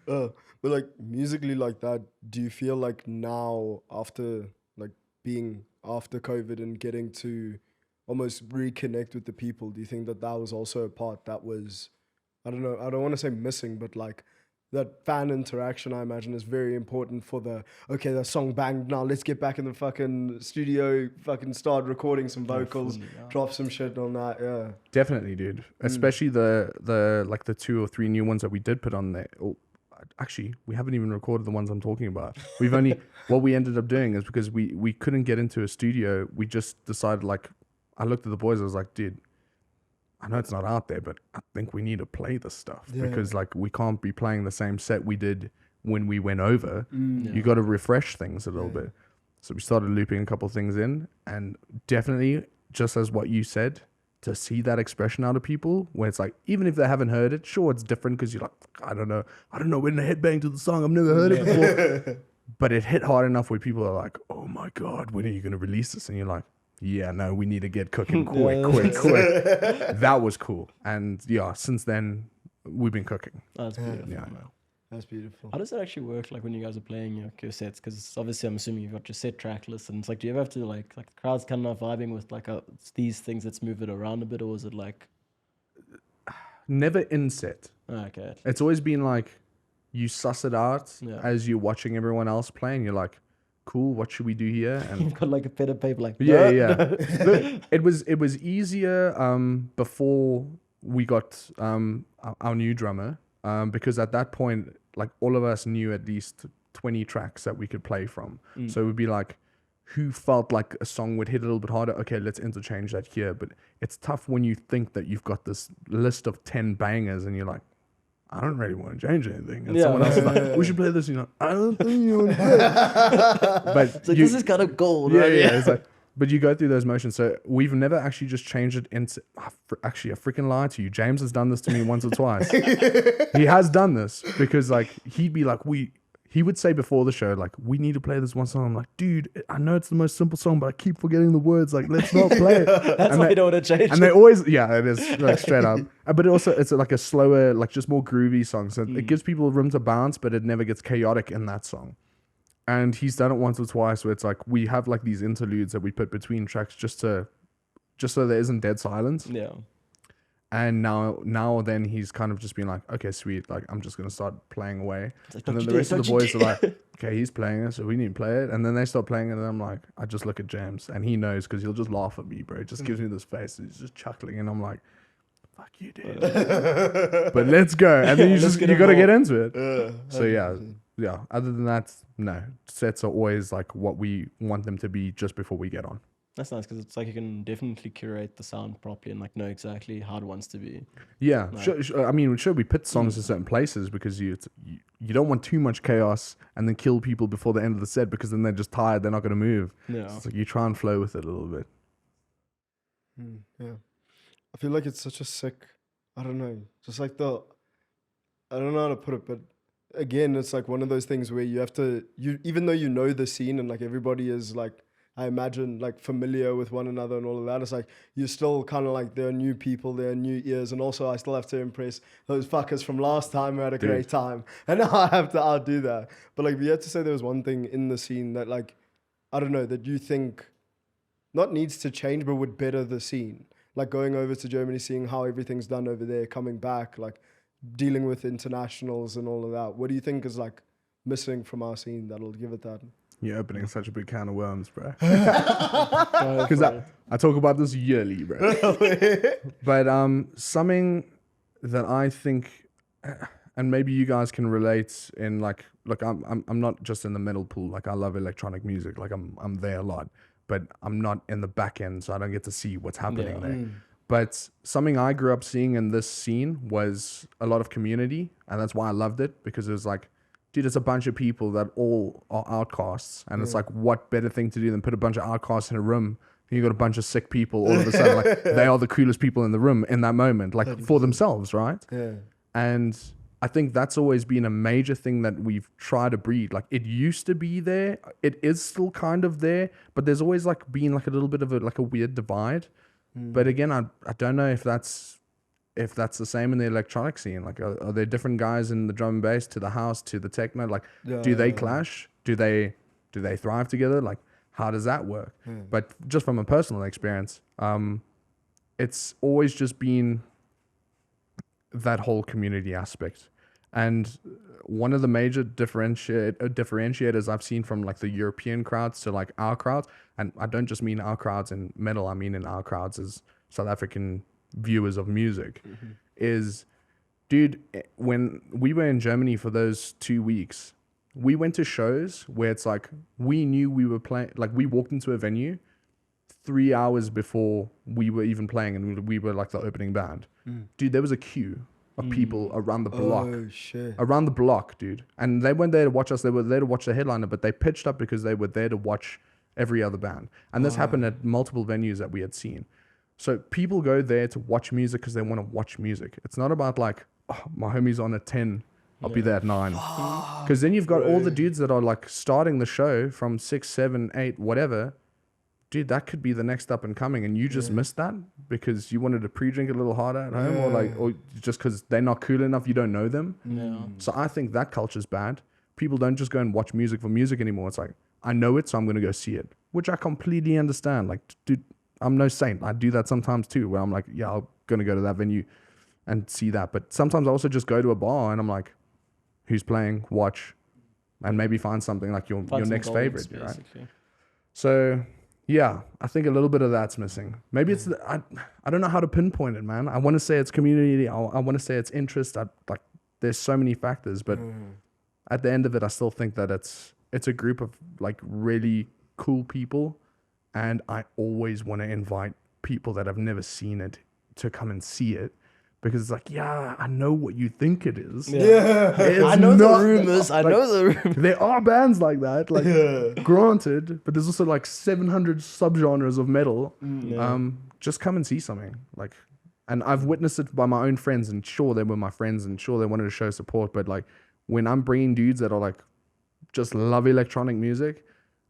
But like musically like that, do you feel like now after like being after COVID and getting to almost reconnect with the people, do you think that was also a part that was, I don't know, I don't want to say missing, but like that fan interaction, I imagine, is very important for the song banged, now let's get back in the fucking studio, fucking start recording some vocals, drop some shit on that, yeah. Definitely, dude. Especially the like the 2 or 3 new ones that we did put on there. Oh, actually, we haven't even recorded the ones I'm talking about. We've only, what we ended up doing is because we couldn't get into a studio, we just decided, like, I looked at the boys, I was like, dude, I know it's not out there, but I think we need to play this stuff because like we can't be playing the same set we did when we went over. You got to refresh things a little bit. So we started looping a couple of things in, and definitely, just as what you said, to see that expression out of people where it's like, even if they haven't heard it, sure, it's different because you're like, I don't know when to headbang to the song, I've never heard it before. But it hit hard enough where people are like, oh my God, when are you going to release this? And you're like, yeah, no, we need to get cooking quick. That was cool. And yeah, since then, we've been cooking. That's beautiful. Yeah. That's beautiful. How does that actually work, like when you guys are playing your sets? Because obviously I'm assuming you've got your set track list, and it's like, do you ever have to like the crowd's kind of vibing with like these things, let's move it around a bit, or is it like... Never in set. Okay. It's always been like, you suss it out as you're watching everyone else play, and you're like, cool, what should we do here? And you've got like a pen and paper, like Look, it was easier before we got our new drummer, because at that point, like all of us knew at least 20 tracks that we could play from. So it would be like, who felt like a song would hit a little bit harder? Okay, let's interchange that here. But it's tough when you think that you've got this list of 10 bangers and you're like, I don't really want to change anything. And someone else is like, we should play this. You know, I don't think you want to play it. But so this is kind of gold, right? Yeah. It's like, but you go through those motions. So we've never actually just changed it into... Actually, I freaking lied to you. James has done this to me once or twice. He has done this because like he'd be like, he would say before the show, like, we need to play this one song. I'm like, dude, I know it's the most simple song, but I keep forgetting the words. Like, let's not play it. That's why you don't want to change And it. they always, yeah, it is like straight up. But it's like a slower, like just more groovy song. So it gives people room to bounce, but it never gets chaotic in that song. And he's done it once or twice where it's like we have like these interludes that we put between tracks just so there isn't dead silence. Yeah. And now then he's kind of just been like, okay, sweet, like I'm just gonna start playing away. Like, And then the rest of the boys are like, okay, he's playing it, so we need to play it. And then they start playing it, and I'm like, I just look at James, and he knows because he'll just laugh at me, bro. He just gives me this face, and he's just chuckling, and I'm like, fuck you, dude. But let's go. And then you gotta get into it. So yeah. Other than that, no. Sets are always like what we want them to be just before we get on. That's nice because it's like you can definitely curate the sound properly and like know exactly how it wants to be. Yeah, Like, I mean, sure, we put songs in certain places because you don't want too much chaos and then kill people before the end of the set because then they're just tired, they're not going to move. Yeah. So it's like you try and flow with it a little bit. Yeah. I feel like it's such a sick, I don't know, just like I don't know how to put it, but again, it's like one of those things where you have to, even though you know the scene and like everybody is like, I imagine like familiar with one another and all of that. It's like you're still kind of like there are new people, there are new ears, and also I still have to impress those fuckers from last time who had a great time, and now I have to outdo that. But like we had to say there was one thing in the scene that like I don't know that you think not needs to change but would better the scene. Like going over to Germany, seeing how everything's done over there, coming back, like dealing with internationals and all of that. What do you think is like missing from our scene that'll give it that? You're opening such a big can of worms, bro. Because I talk about this yearly, bro. But something that I think, and maybe you guys can relate in, like, look, I'm not just in the middle pool. Like, I love electronic music. Like, I'm there a lot, but I'm not in the back end, so I don't get to see what's happening there. But something I grew up seeing in this scene was a lot of community, and that's why I loved it, because it was like, dude, it's a bunch of people that all are outcasts. And it's like, what better thing to do than put a bunch of outcasts in a room? And you got a bunch of sick people all of a sudden. Like, they are the coolest people in the room in that moment, like for themselves, right? Yeah. And I think that's always been a major thing that we've tried to breed. Like, it used to be there. It is still kind of there. But there's always like been like a little bit of a weird divide. But again, I don't know if that's the same in the electronic scene. Like, are there different guys in the drum and bass to the house to the techno? Like, do they clash? Do they thrive together? Like, how does that work? But just from a personal experience, it's always just been that whole community aspect. And one of the major differentiators I've seen from like the European crowds to like our crowds, and I don't just mean our crowds in metal, I mean in our crowds as South African viewers of music, is, dude, when we were in Germany for those 2 weeks, we went to shows where it's like we knew we were playing, like we walked into a venue 3 hours before we were even playing, and we were like the opening band. Dude, there was a queue of people around the block. Oh shit. Around the block, dude. And they weren't there to watch us, they were there to watch the headliner, but they pitched up because they were there to watch every other band. And this happened at multiple venues that we had seen. So people go there to watch music because they want to watch music. It's not about like, oh, my homie's on at 10, I'll be there at 9. Because then you've got all the dudes that are like starting the show from 6, 7, 8, whatever. Dude, that could be the next up and coming, and you just missed that because you wanted to pre-drink a little harder at home, or just because they're not cool enough, you don't know them. So I think that culture's bad. People don't just go and watch music for music anymore. It's like, I know it, so I'm going to go see it, which I completely understand. Like, dude, I'm no saint. I do that sometimes too, where I'm like, yeah, I'm going to go to that venue and see that. But sometimes I also just go to a bar and I'm like, who's playing? Watch. And maybe find something like your next favorite, right? So, yeah, I think a little bit of that's missing. Maybe it's, I don't know how to pinpoint it, man. I want to say it's community. I want to say it's interest. Like, there's so many factors, but at the end of it, I still think that it's a group of like really cool people. And I always want to invite people that have never seen it to come and see it, because it's like, yeah, I know what you think it is. I know the rumors. I know the rumors. There are bands like that, like granted, but there's also like 700 subgenres of metal. Just come and see something. Like, and I've witnessed it by my own friends, and sure, they were my friends, and sure, they wanted to show support, but like when I'm bringing dudes that are like just love electronic music,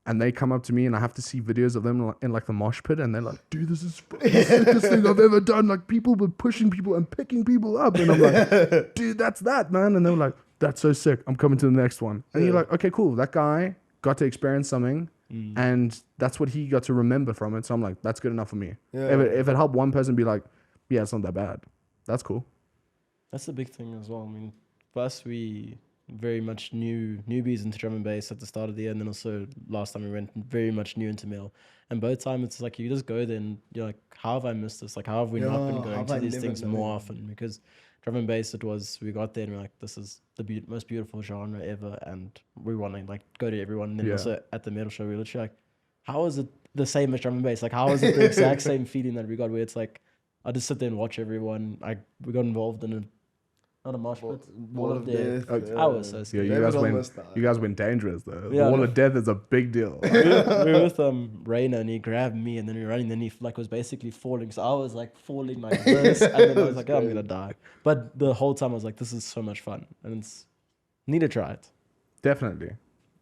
and they come up to me and I have to see videos of them in like the mosh pit, and they're like, dude, this is the sickest thing I've ever done. Like, people were pushing people and picking people up, and I'm like, dude, that's that, man. And they were like, that's so sick, I'm coming to the next one. And you're like, okay, cool, that guy got to experience something, and that's what he got to remember from it. So I'm like, that's good enough for me. If it helped one person be like, yeah, it's not that bad, that's cool. That's the big thing as well. I mean, for us, we very much newbies into drum and bass at the start of the year, and then also last time we went very much new into metal. And both times it's like you just go there and you're like, how have I missed this? Like, how have we not been going to these things more often? Because drum and bass, we got there and we're like, this is the most beautiful genre ever, and we want to like go to everyone. And then also at the metal show, we were literally like, how is it the same as drum and bass? Like, how is it the exact same feeling that we got, where it's like, I just sit there and watch everyone. We got involved in not a mosh pit, wall of death. I was so scared. You guys went dangerous though. The wall of death is a big deal. we were with Rainer, and he grabbed me, and then we were running, and then he like was basically falling. So I was like falling like this, and then I was like, oh, I'm gonna die. But the whole time I was like, this is so much fun, and it's need to try it. Definitely.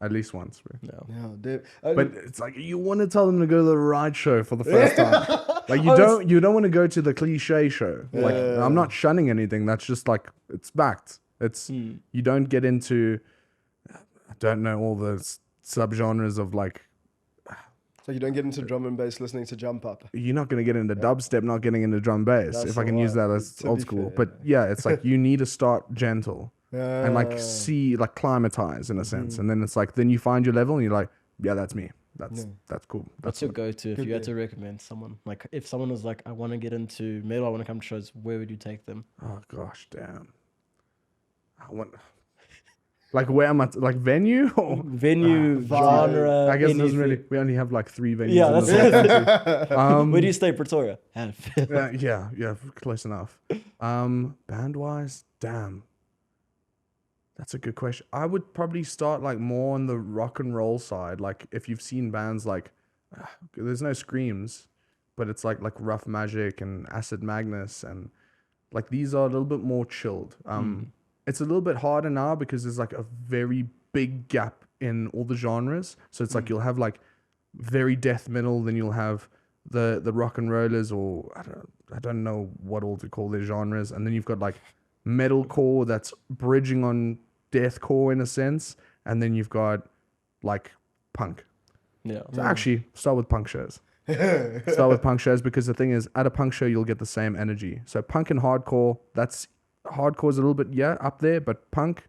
At least once, bro. No, but it's like you want to tell them to go to the right show for the first time. Like you don't want to go to the cliche show. Like, I'm not shunning anything. That's just like, it's fact. It's you don't get into, I don't know, all the subgenres of like. So you don't get into drum and bass listening to Jump Up. You're not going to get into dubstep, not getting into drum bass. That's if I can use that as old school. Fair. But yeah, it's like you need to start gentle. And like climatize in a sense, and then it's like, then you find your level and you're like, yeah, that's me, that's cool. What's your go-to if you had to recommend someone? Like, if someone was like, I want to get into metal, I want to come to shows, where would you take them? Oh gosh, damn. I want, like, where am I? Like, venue or venue, genre? I guess it doesn't really. We only have like 3 venues. Yeah, that's it. Where do you stay, Pretoria? Yeah, close enough. Band wise, damn. That's a good question. I would probably start like more on the rock and roll side. Like, if you've seen bands like, there's no screams, but it's like Rough Magic and Acid Magnus, and like these are a little bit more chilled. It's a little bit harder now because there's like a very big gap in all the genres. So it's like you'll have like very death metal, then you'll have the rock and rollers, or I don't know what all to call their genres, and then you've got like metalcore that's bridging on deathcore in a sense, and then you've got like punk. So actually start with punk shows. Because the thing is, at a punk show you'll get the same energy. So punk and hardcore, hardcore's a little bit up there, but punk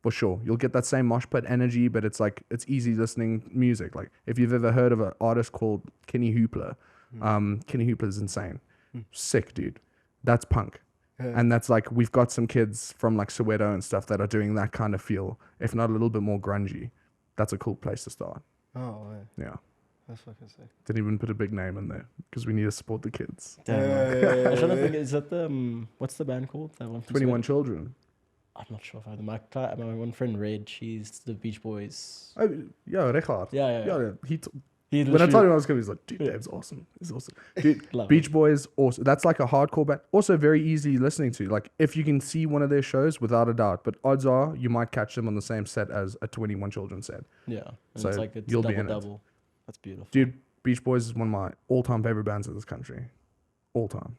for sure you'll get that same mosh pit energy, but it's like, it's easy listening music. Like, if you've ever heard of an artist called Kenny Hoopla, Kenny Hoopla is insane. Sick dude. That's punk. And that's like, we've got some kids from like Soweto and stuff that are doing that kind of feel, if not a little bit more grungy. That's a cool place to start. Oh, yeah. That's fucking sick. Didn't even put a big name in there because we need to support the kids. I'm trying to think, is that the, what's the band called? That one from 21 Soweto? Children. I'm not sure if I have my one friend Red, she's the Beach Boys. Oh, yeah, Richard. Yeah. When I told him I was going, he's like, dude, Dave's awesome. He's awesome. Dude, Beach Boys, awesome. That's like a hardcore band. Also very easy listening to. Like, if you can see one of their shows, without a doubt. But odds are you might catch them on the same set as a 21 Children set. Yeah. And so it's like, it's you'll double, be in double. That's beautiful. Dude, Beach Boys is one of my all-time favorite bands in this country. All time.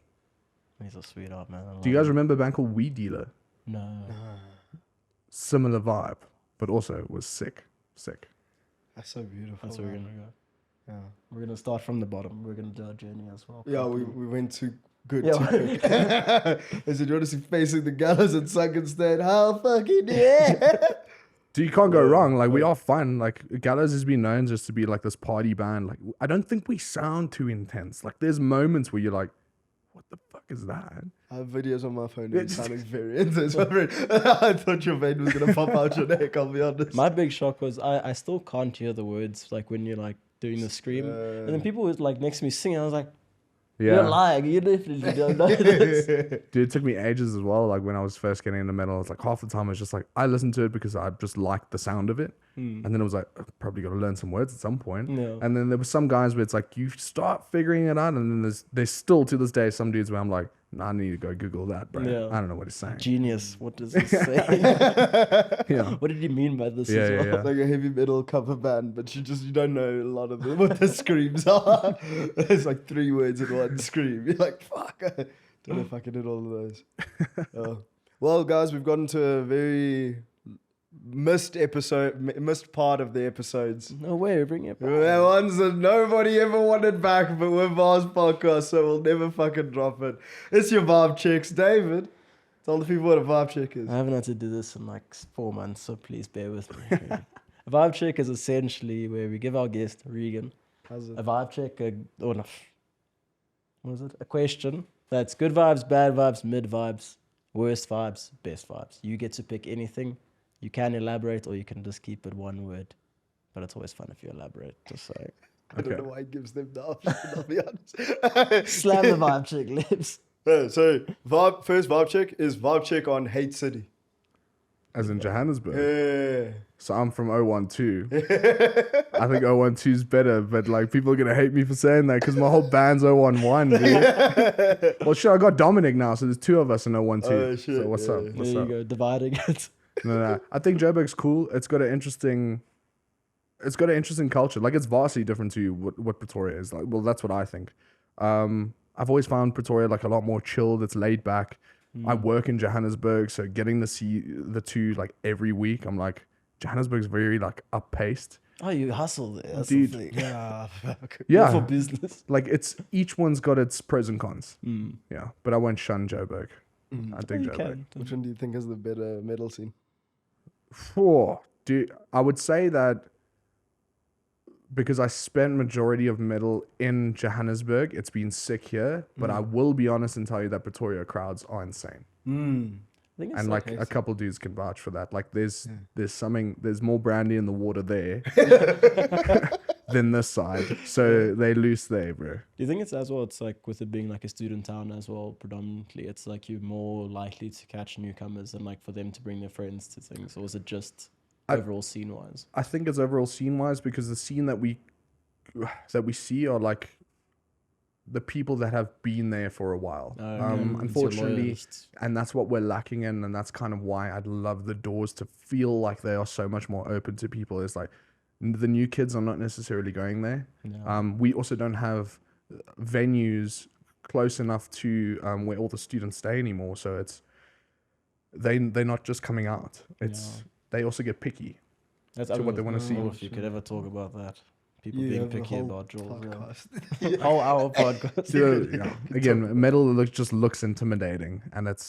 He's a sweetheart, man. Do you guys remember a band called Weed Dealer? No. Similar vibe, but also was sick. That's so beautiful. That's where we're going to go. Yeah. We're going to start from the bottom. We're going to do our journey as well. Yeah, we went too good. Yeah. Too quick. I said, you want to see Facing the Gallows and Sunken State? How fucking yeah. Dude, you can't go wrong. Like, we are fun. Like, Gallows has been known just to be like this party band. Like, I don't think we sound too intense. Like, there's moments where you're like, what the fuck is that? I have videos on my phone and it sounding very intense. I thought your vein was going to pop out your neck, I'll be honest. My big shock was I still can't hear the words, like when you're like doing the scream. And then people were like next to me singing. I was like, you're lying. You definitely don't know this. Dude, it took me ages as well. Like, when I was first getting into metal, it's like half the time I was just like, I listened to it because I just liked the sound of it. And then it was like, I've probably got to learn some words at some point. Yeah. And then there were some guys where it's like, you start figuring it out. And then there's still to this day some dudes where I'm like, I need to go Google that, bro. Yeah. I don't know what he's saying. Genius. What does it say? Yeah. What did he mean by this Yeah, as well? yeah, Like a heavy metal cover band, but you don't know a lot of what the screams are. It's like 3 words in one scream. You're like, fuck. I don't know if I can hit all of those. Well, guys, we've gotten to a very missed part of the episodes. No way, bring it back. The ones that nobody ever wanted back, but we're Vaabs podcast, so we'll never fucking drop it. It's your Vaab checks, David. Tell the people what a Vaab check is. I haven't had to do this in like 4 months, so please bear with me. A vibe check is essentially where we give our guest, Reegan, How's it? a vibe check, what is it? A question that's good vibes, bad vibes, mid vibes, worst vibes, best vibes. You get to pick anything. You can elaborate or you can just keep it one word. But it's always fun if you elaborate, just so. I don't know why he gives them the option, I'll be honest. Slam the vibe check lips. So, first Vaab check is Vaab check on Hate City. As in Johannesburg. Yeah. So I'm from 012. I think 012 is better, but like people are gonna hate me for saying that because my whole band's 011, dude. Well, sure, I got Dominic now, so there's 2 of us in 012. Oh, shit, So what's yeah, up? yeah. What's There you up? go, dividing it. No. I think Joburg's cool. It's got an interesting culture. Like it's vastly different to what Pretoria is like. Well, that's what I think. I've always found Pretoria like a lot more chilled. It's laid back. I work in Johannesburg, so getting to see the two like every week, I'm like, Johannesburg's very like up-paced. Oh, you hustle there. That's Dude. the thing. Yeah, fuck. Yeah, For business. like it's each one's got its pros and cons. Mm. Yeah, but I won't shun Joburg. I dig You Joburg. can. Which one do you think has the better metal scene? Dude, I would say that because I spent majority of metal in Johannesburg, it's been sick here. But I will be honest and tell you that Pretoria crowds are insane. I think it's And like a crazy. couple dudes can vouch for that. Like there's more brandy in the water there than this side. So they loose there, bro. Do you think it's as well? It's like with it being like a student town as well, predominantly. It's like you're more likely to catch newcomers and like for them to bring their friends to things, or is it just overall scene wise? I think it's overall scene wise because the scene that we see are like the people that have been there for a while. Unfortunately, and that's what we're lacking in, and that's kind of why I'd love the doors to feel like they are so much more open to people. It's like the new kids are not necessarily going there. We also don't have venues close enough to where all the students stay anymore. So it's they're not just coming out. It's they also get picky. That's to what they wanna see. If you could ever talk about that. People You being have a picky whole about jewels. podcast. Whole hour podcast. So, again, metal just looks intimidating, and it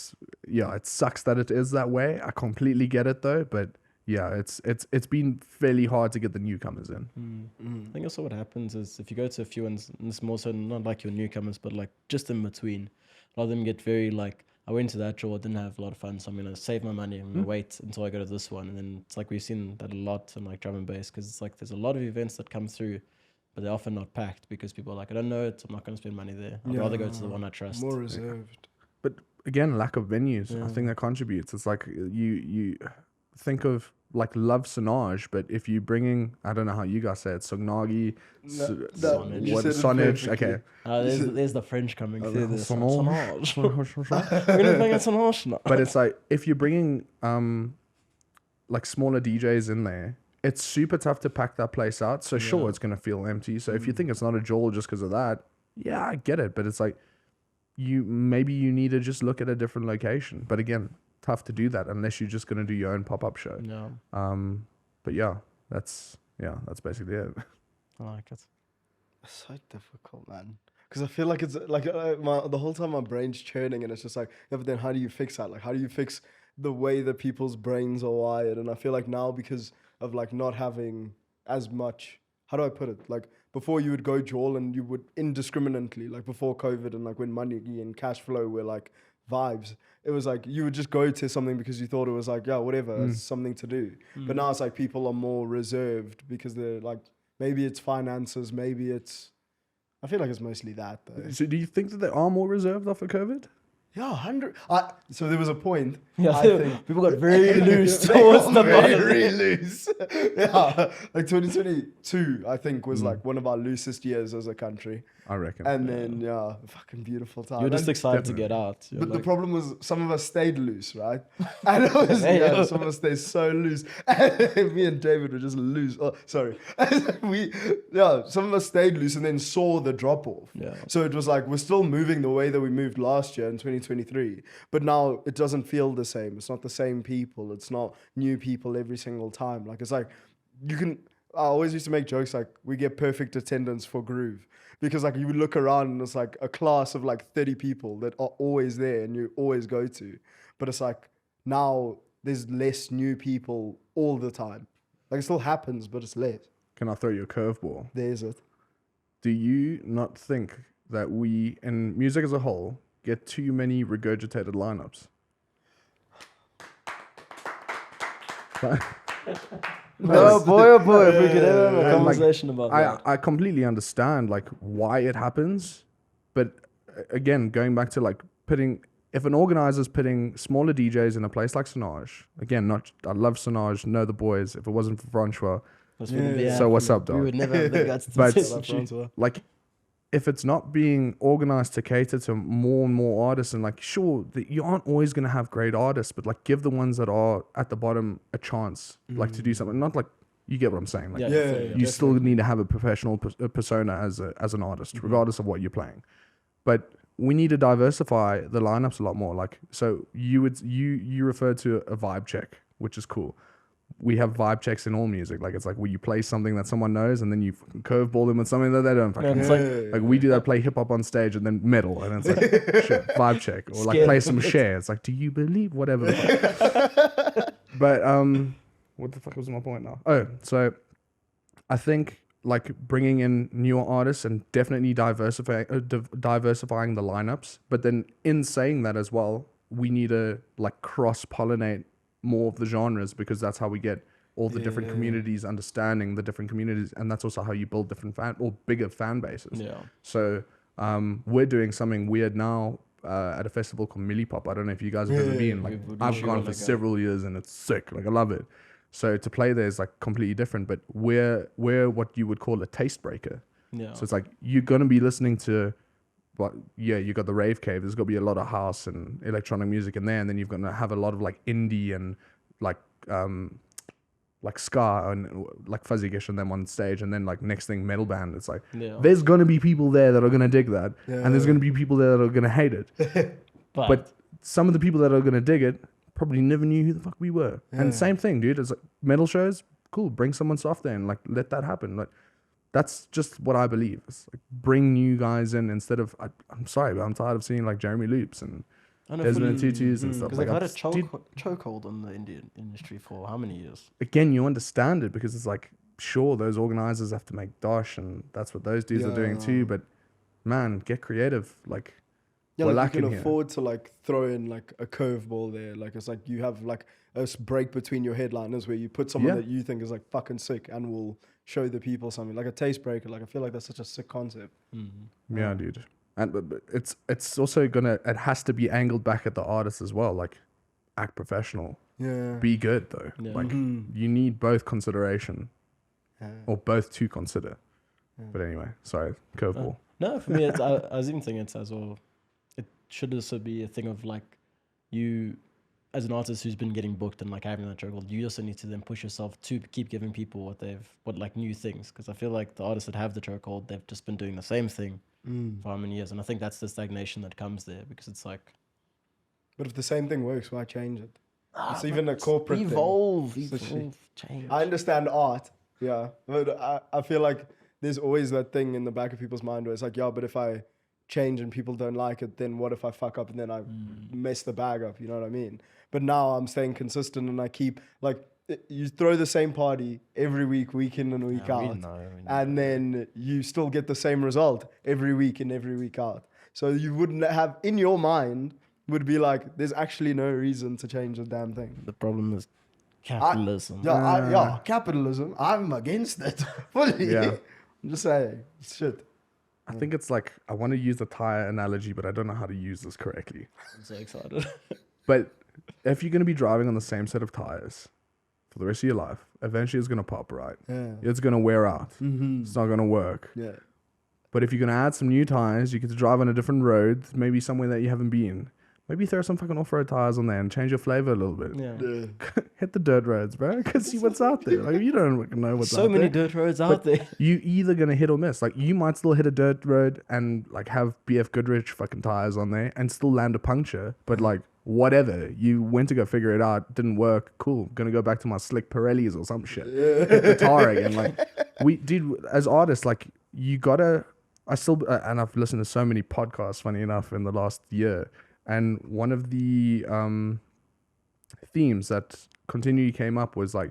sucks that it is that way. I completely get it though, but yeah, it's been fairly hard to get the newcomers in. I think also what happens is if you go to a few ones, and it's more so not like your newcomers, but like just in between, a lot of them get very like, I went to that draw, didn't have a lot of fun, so I'm gonna save my money. I'm gonna wait until I go to this one, and then it's like we've seen that a lot in like drum and bass because it's like there's a lot of events that come through, but they're often not packed because people are like, I don't know it, I'm not gonna spend money there. I'd rather go to the one I trust. More reserved. But again, lack of venues, I Yeah. think that contributes. It's like you think of like Love Sonage, but if you bringing, I don't know how you guys say it, Sognagi, Sonage. You said it Sonage, perfectly. okay. There's the French coming through this. Sonage. We're gonna bring a Sonage now. But it's like if you're bringing like smaller DJs in there, it's super tough to pack that place out. So sure, it's gonna feel empty. So if you think it's not a jewel just because of that, yeah, I get it. But it's like maybe you need to just look at a different location. But again, tough to do that unless you're just gonna do your own pop-up show. No, But yeah, that's basically it. I like it. It's so difficult, man. Because I feel like it's like the whole time my brain's churning, and it's just like, yeah, but then how do you fix that? Like, how do you fix the way that people's brains are wired? And I feel like now, because of like not having as much, how do I put it? Like before you would go jawl and you would indiscriminately, like before COVID and like when money and cash flow were like vibes, it was like you would just go to something because you thought it was like, yeah, whatever, it's something to do. But now it's like people are more reserved because they're like, maybe it's finances, maybe it's, I feel like it's mostly that though. So do you think that they are more reserved after COVID? Yeah, 100. So there was a point. Yeah, I think people got very loose they towards got the very bottom. loose. Yeah, like 2022, I think was like one of our loosest years as a country. I reckon. And then, fucking beautiful time. You're just And- excited to get out. You're But the like, problem was some of us stayed loose, right? And it was, some of us stayed so loose. And me and David were just loose. Oh, sorry. Some of us stayed loose and then saw the drop off. Yeah. So it was like, we're still moving the way that we moved last year in 2023. But now it doesn't feel the same. It's not the same people. It's not new people every single time. Like, it's like, I always used to make jokes like, we get perfect attendance for Groove. Because like you would look around and it's like a class of like 30 people that are always there and you always go to. But it's like now there's less new people all the time. Like it still happens, but it's less. Can I throw you a curveball? There's it. Do you not think that we, in music as a whole, get too many regurgitated lineups? oh boy, if we could ever have a conversation about that. I completely understand like why it happens, but again, going back to like if an organizer's putting smaller DJs in a place like Sonage, again, I love Sonage, know the boys. If it wasn't for Francois, This wouldn't be so what's happening. up, dog? We would never have the guts to But- say that. like if it's not being organized to cater to more and more artists, and like sure you aren't always going to have great artists, but like give the ones that are at the bottom a chance, like to do something. Not like, you get what I'm saying, like Yeah, Yeah, definitely. you still need to have a professional persona as an artist, regardless of what you're playing. But we need to diversify the lineups a lot more. Like, so you referred to a vibe check, which is cool. We have vibe checks in all music. Like, it's like where you play something that someone knows and then you fucking curveball them with something that they don't fucking it's know. Like we do that, play hip hop on stage and then metal, and it's like shit, vibe check, or like play some share. It's like, do you believe whatever? The fuck. But what the fuck was my point now? Oh, so I think like bringing in newer artists and definitely diversifying the lineups. But then in saying that as well, we need to like cross pollinate more of the genres, because that's how we get all the different communities understanding the different communities, and that's also how you build different bigger fan bases. Yeah. So we're doing something weird now at a festival called Millipop. I don't know if you guys have ever been. Like I've gone for several years and it's sick. Like I love it. So to play there is like completely different, but we're what you would call a taste breaker. Yeah. So it's like you're gonna be listening to, you got the rave cave. There's gonna be a lot of house and electronic music in there, and then you're gonna have a lot of like indie and like ska and like Fuzzy Gish and them on stage, and then like next thing metal band. It's like there's gonna be people there that are gonna dig that, and there's gonna be people there that are gonna hate it. But some of the people that are gonna dig it probably never knew who the fuck we were. And same thing, dude. It's like metal shows, cool. Bring someone soft there and like let that happen. Like that's just what I believe. It's like bring new guys in instead of. I'm sorry, but I'm tired of seeing like Jeremy Loops and Desmond Tutus and stuff. Because Like they've had a dude, chokehold on the Indian industry for how many years? again, you understand it because it's like, sure, those organizers have to make dosh, and that's what those dudes are doing too. But man, get creative. Like, Yeah, we're like you lacking can here. afford to like throw in like a curveball there. Like it's like you have like a break between your headliners where you put someone that you think is like fucking sick and will show the people something, like a taste breaker. Like I feel like that's such a sick concept. Yeah, dude. And but it's also it has to be angled back at the artist as well. Like, act professional. Yeah. Be good though. Yeah. Like you need both consideration, or both to consider. But anyway, sorry, curveball. No, for me, I was even thinking it's as well. It should also be a thing of like, you, as an artist who's been getting booked and like having that struggle, you also need to then push yourself to keep giving people what like new things. Because I feel like the artists that have the chokehold, they've just been doing the same thing for how many years, and I think that's the stagnation that comes there, because it's like, But if the same thing works, why change it? It's even a corporate thing. evolve, Especially- change. I understand art, yeah, but I feel like there's always that thing in the back of people's mind where it's like, yeah, but if I change and people don't like it, then what if I fuck up and then I mess the bag up? You know what I mean? But now I'm staying consistent and I keep like, you throw the same party every week, week in and week out, and then you still get the same result every week in, every week out. So you wouldn't have in your mind would be like, there's actually no reason to change the damn thing. The problem is capitalism. Capitalism. I'm against it fully. Yeah. I'm just saying, shit. I think it's like, I want to use the tire analogy, but I don't know how to use this correctly. I'm so excited. But if you're going to be driving on the same set of tires for the rest of your life, eventually it's going to pop, right? Yeah. It's going to wear out. Mm-hmm. It's not going to work. Yeah. But if you're going to add some new tires, you get to drive on a different road, maybe somewhere that you haven't been. Maybe throw some fucking off-road tires on there and change your flavor a little bit. Yeah. Hit the dirt roads, bro. See what's out there. Like, you don't know what's out there. So many dirt roads out there. You either going to hit or miss. Like, you might still hit a dirt road and, like, have BF Goodrich fucking tires on there and still land a puncture. But, like, whatever. You went to go figure it out. Didn't work. Cool. Gonna go back to my slick Pirellis or some shit. Hit the tar again. Like, as artists, like, you gotta... and I've listened to so many podcasts, funny enough, in the last year. And one of the themes that continually came up was like,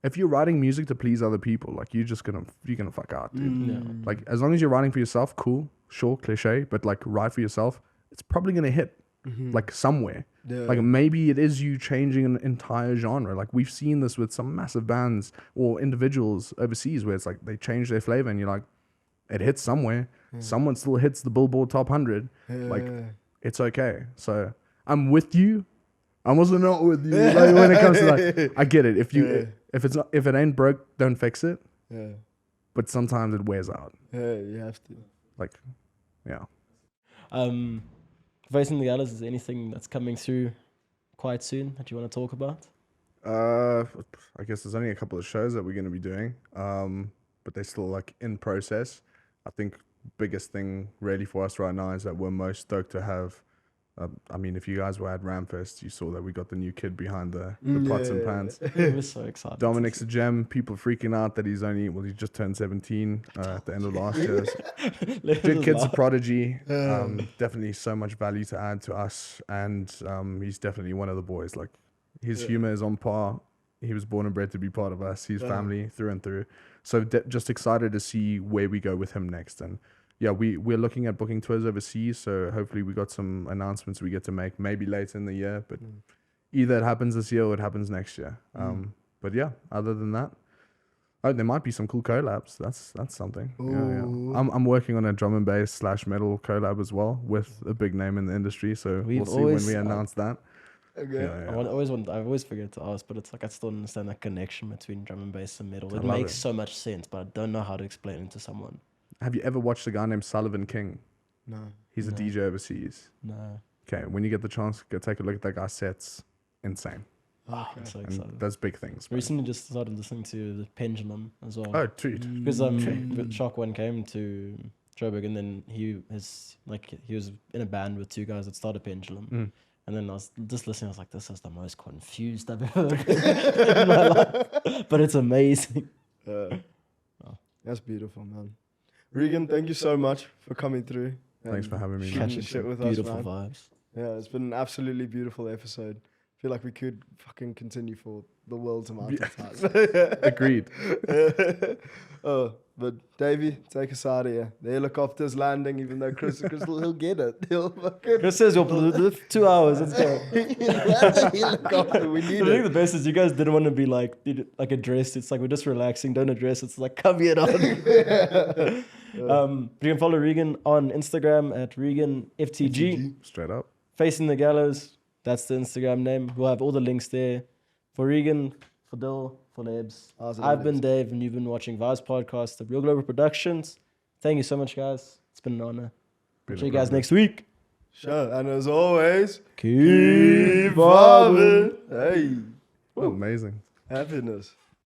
if you're writing music to please other people, like you're gonna fuck out, dude. Yeah. Like as long as you're writing for yourself, cool, sure, cliche, but like write for yourself, it's probably gonna hit like somewhere. Yeah. Like maybe it is you changing an entire genre. Like we've seen this with some massive bands or individuals overseas where it's like they change their flavor and you're like, it hits somewhere. Someone still hits the Billboard Top 100. Like. It's okay. So I'm with you. I'm also not with you. Like when it comes to like, I get it. If it ain't broke, don't fix it. Yeah. But sometimes it wears out. Yeah, you have to. Like, yeah. Facing the Gallows, is there anything that's coming through quite soon that you want to talk about? I guess there's only a couple of shows that we're going to be doing, but they're still like in process. I think biggest thing really for us right now is that we're most stoked to have I mean, if you guys were at Ramfest, you saw that we got the new kid behind the pots and pans. We're so excited. Dominic's a gem. People freaking out that he just turned 17 at the end of last year. Kid's a prodigy. Definitely so much value to add to us, and he's definitely one of the boys. Like his humor is on par. He was born and bred to be part of us. He's family through and through. So just excited to see where we go with him next. And yeah, we're looking at booking tours overseas. So hopefully we got some announcements we get to make maybe later in the year. But either it happens this year or it happens next year. But yeah, other than that, there might be some cool collabs. That's something. Yeah. I'm working on a drum and bass / metal collab as well with a big name in the industry. So we'll see when we announce that. Okay. I always forget to ask, but it's like I still don't understand that connection between drum and bass and metal. It love makes it. so much sense, but I don't know how to explain it to someone. Have you ever watched a guy named Sullivan King? No. He's a DJ overseas. No. Okay, when you get the chance, go take a look at that guy's sets. Insane. Oh, I'm so And excited. that's big things. Bro. Recently just started listening to the Pendulum as well. Oh, treat. Because Shock One came to Joburg, and then he was in a band with two guys that started Pendulum. And then I was just listening, I was like, this is the most confused I've ever been in my life. But it's amazing. That's beautiful, man. Reegan, thank you so much for coming through. Thanks for having me, man. Catching shit with Beautiful us, man. vibes. Yeah, it's been an absolutely beautiful episode. I feel like we could fucking continue for the world's amount of time. Agreed. But Davey, take us out of here. The helicopter's landing, even though Chris he'll get it. He'll fucking... Chris says you'll 2 hours. Let's go. Helicopter, we need I think it. the best is you guys didn't want to be like addressed. It's like we're just relaxing. Don't address. It's like come here on. You can follow Reegan on Instagram at ReeganFTG. Straight up. Facing the Gallows. That's the Instagram name. We'll have all the links there. For Reegan, for Dill, for Lebs. I've been Dave, and you've been watching Vaabs Podcast, the Real Global Productions. Thank you so much, guys. It's been an honor. See you guys next week. Sure, and as always, Keep vibing. Hey, Oh, amazing. happiness.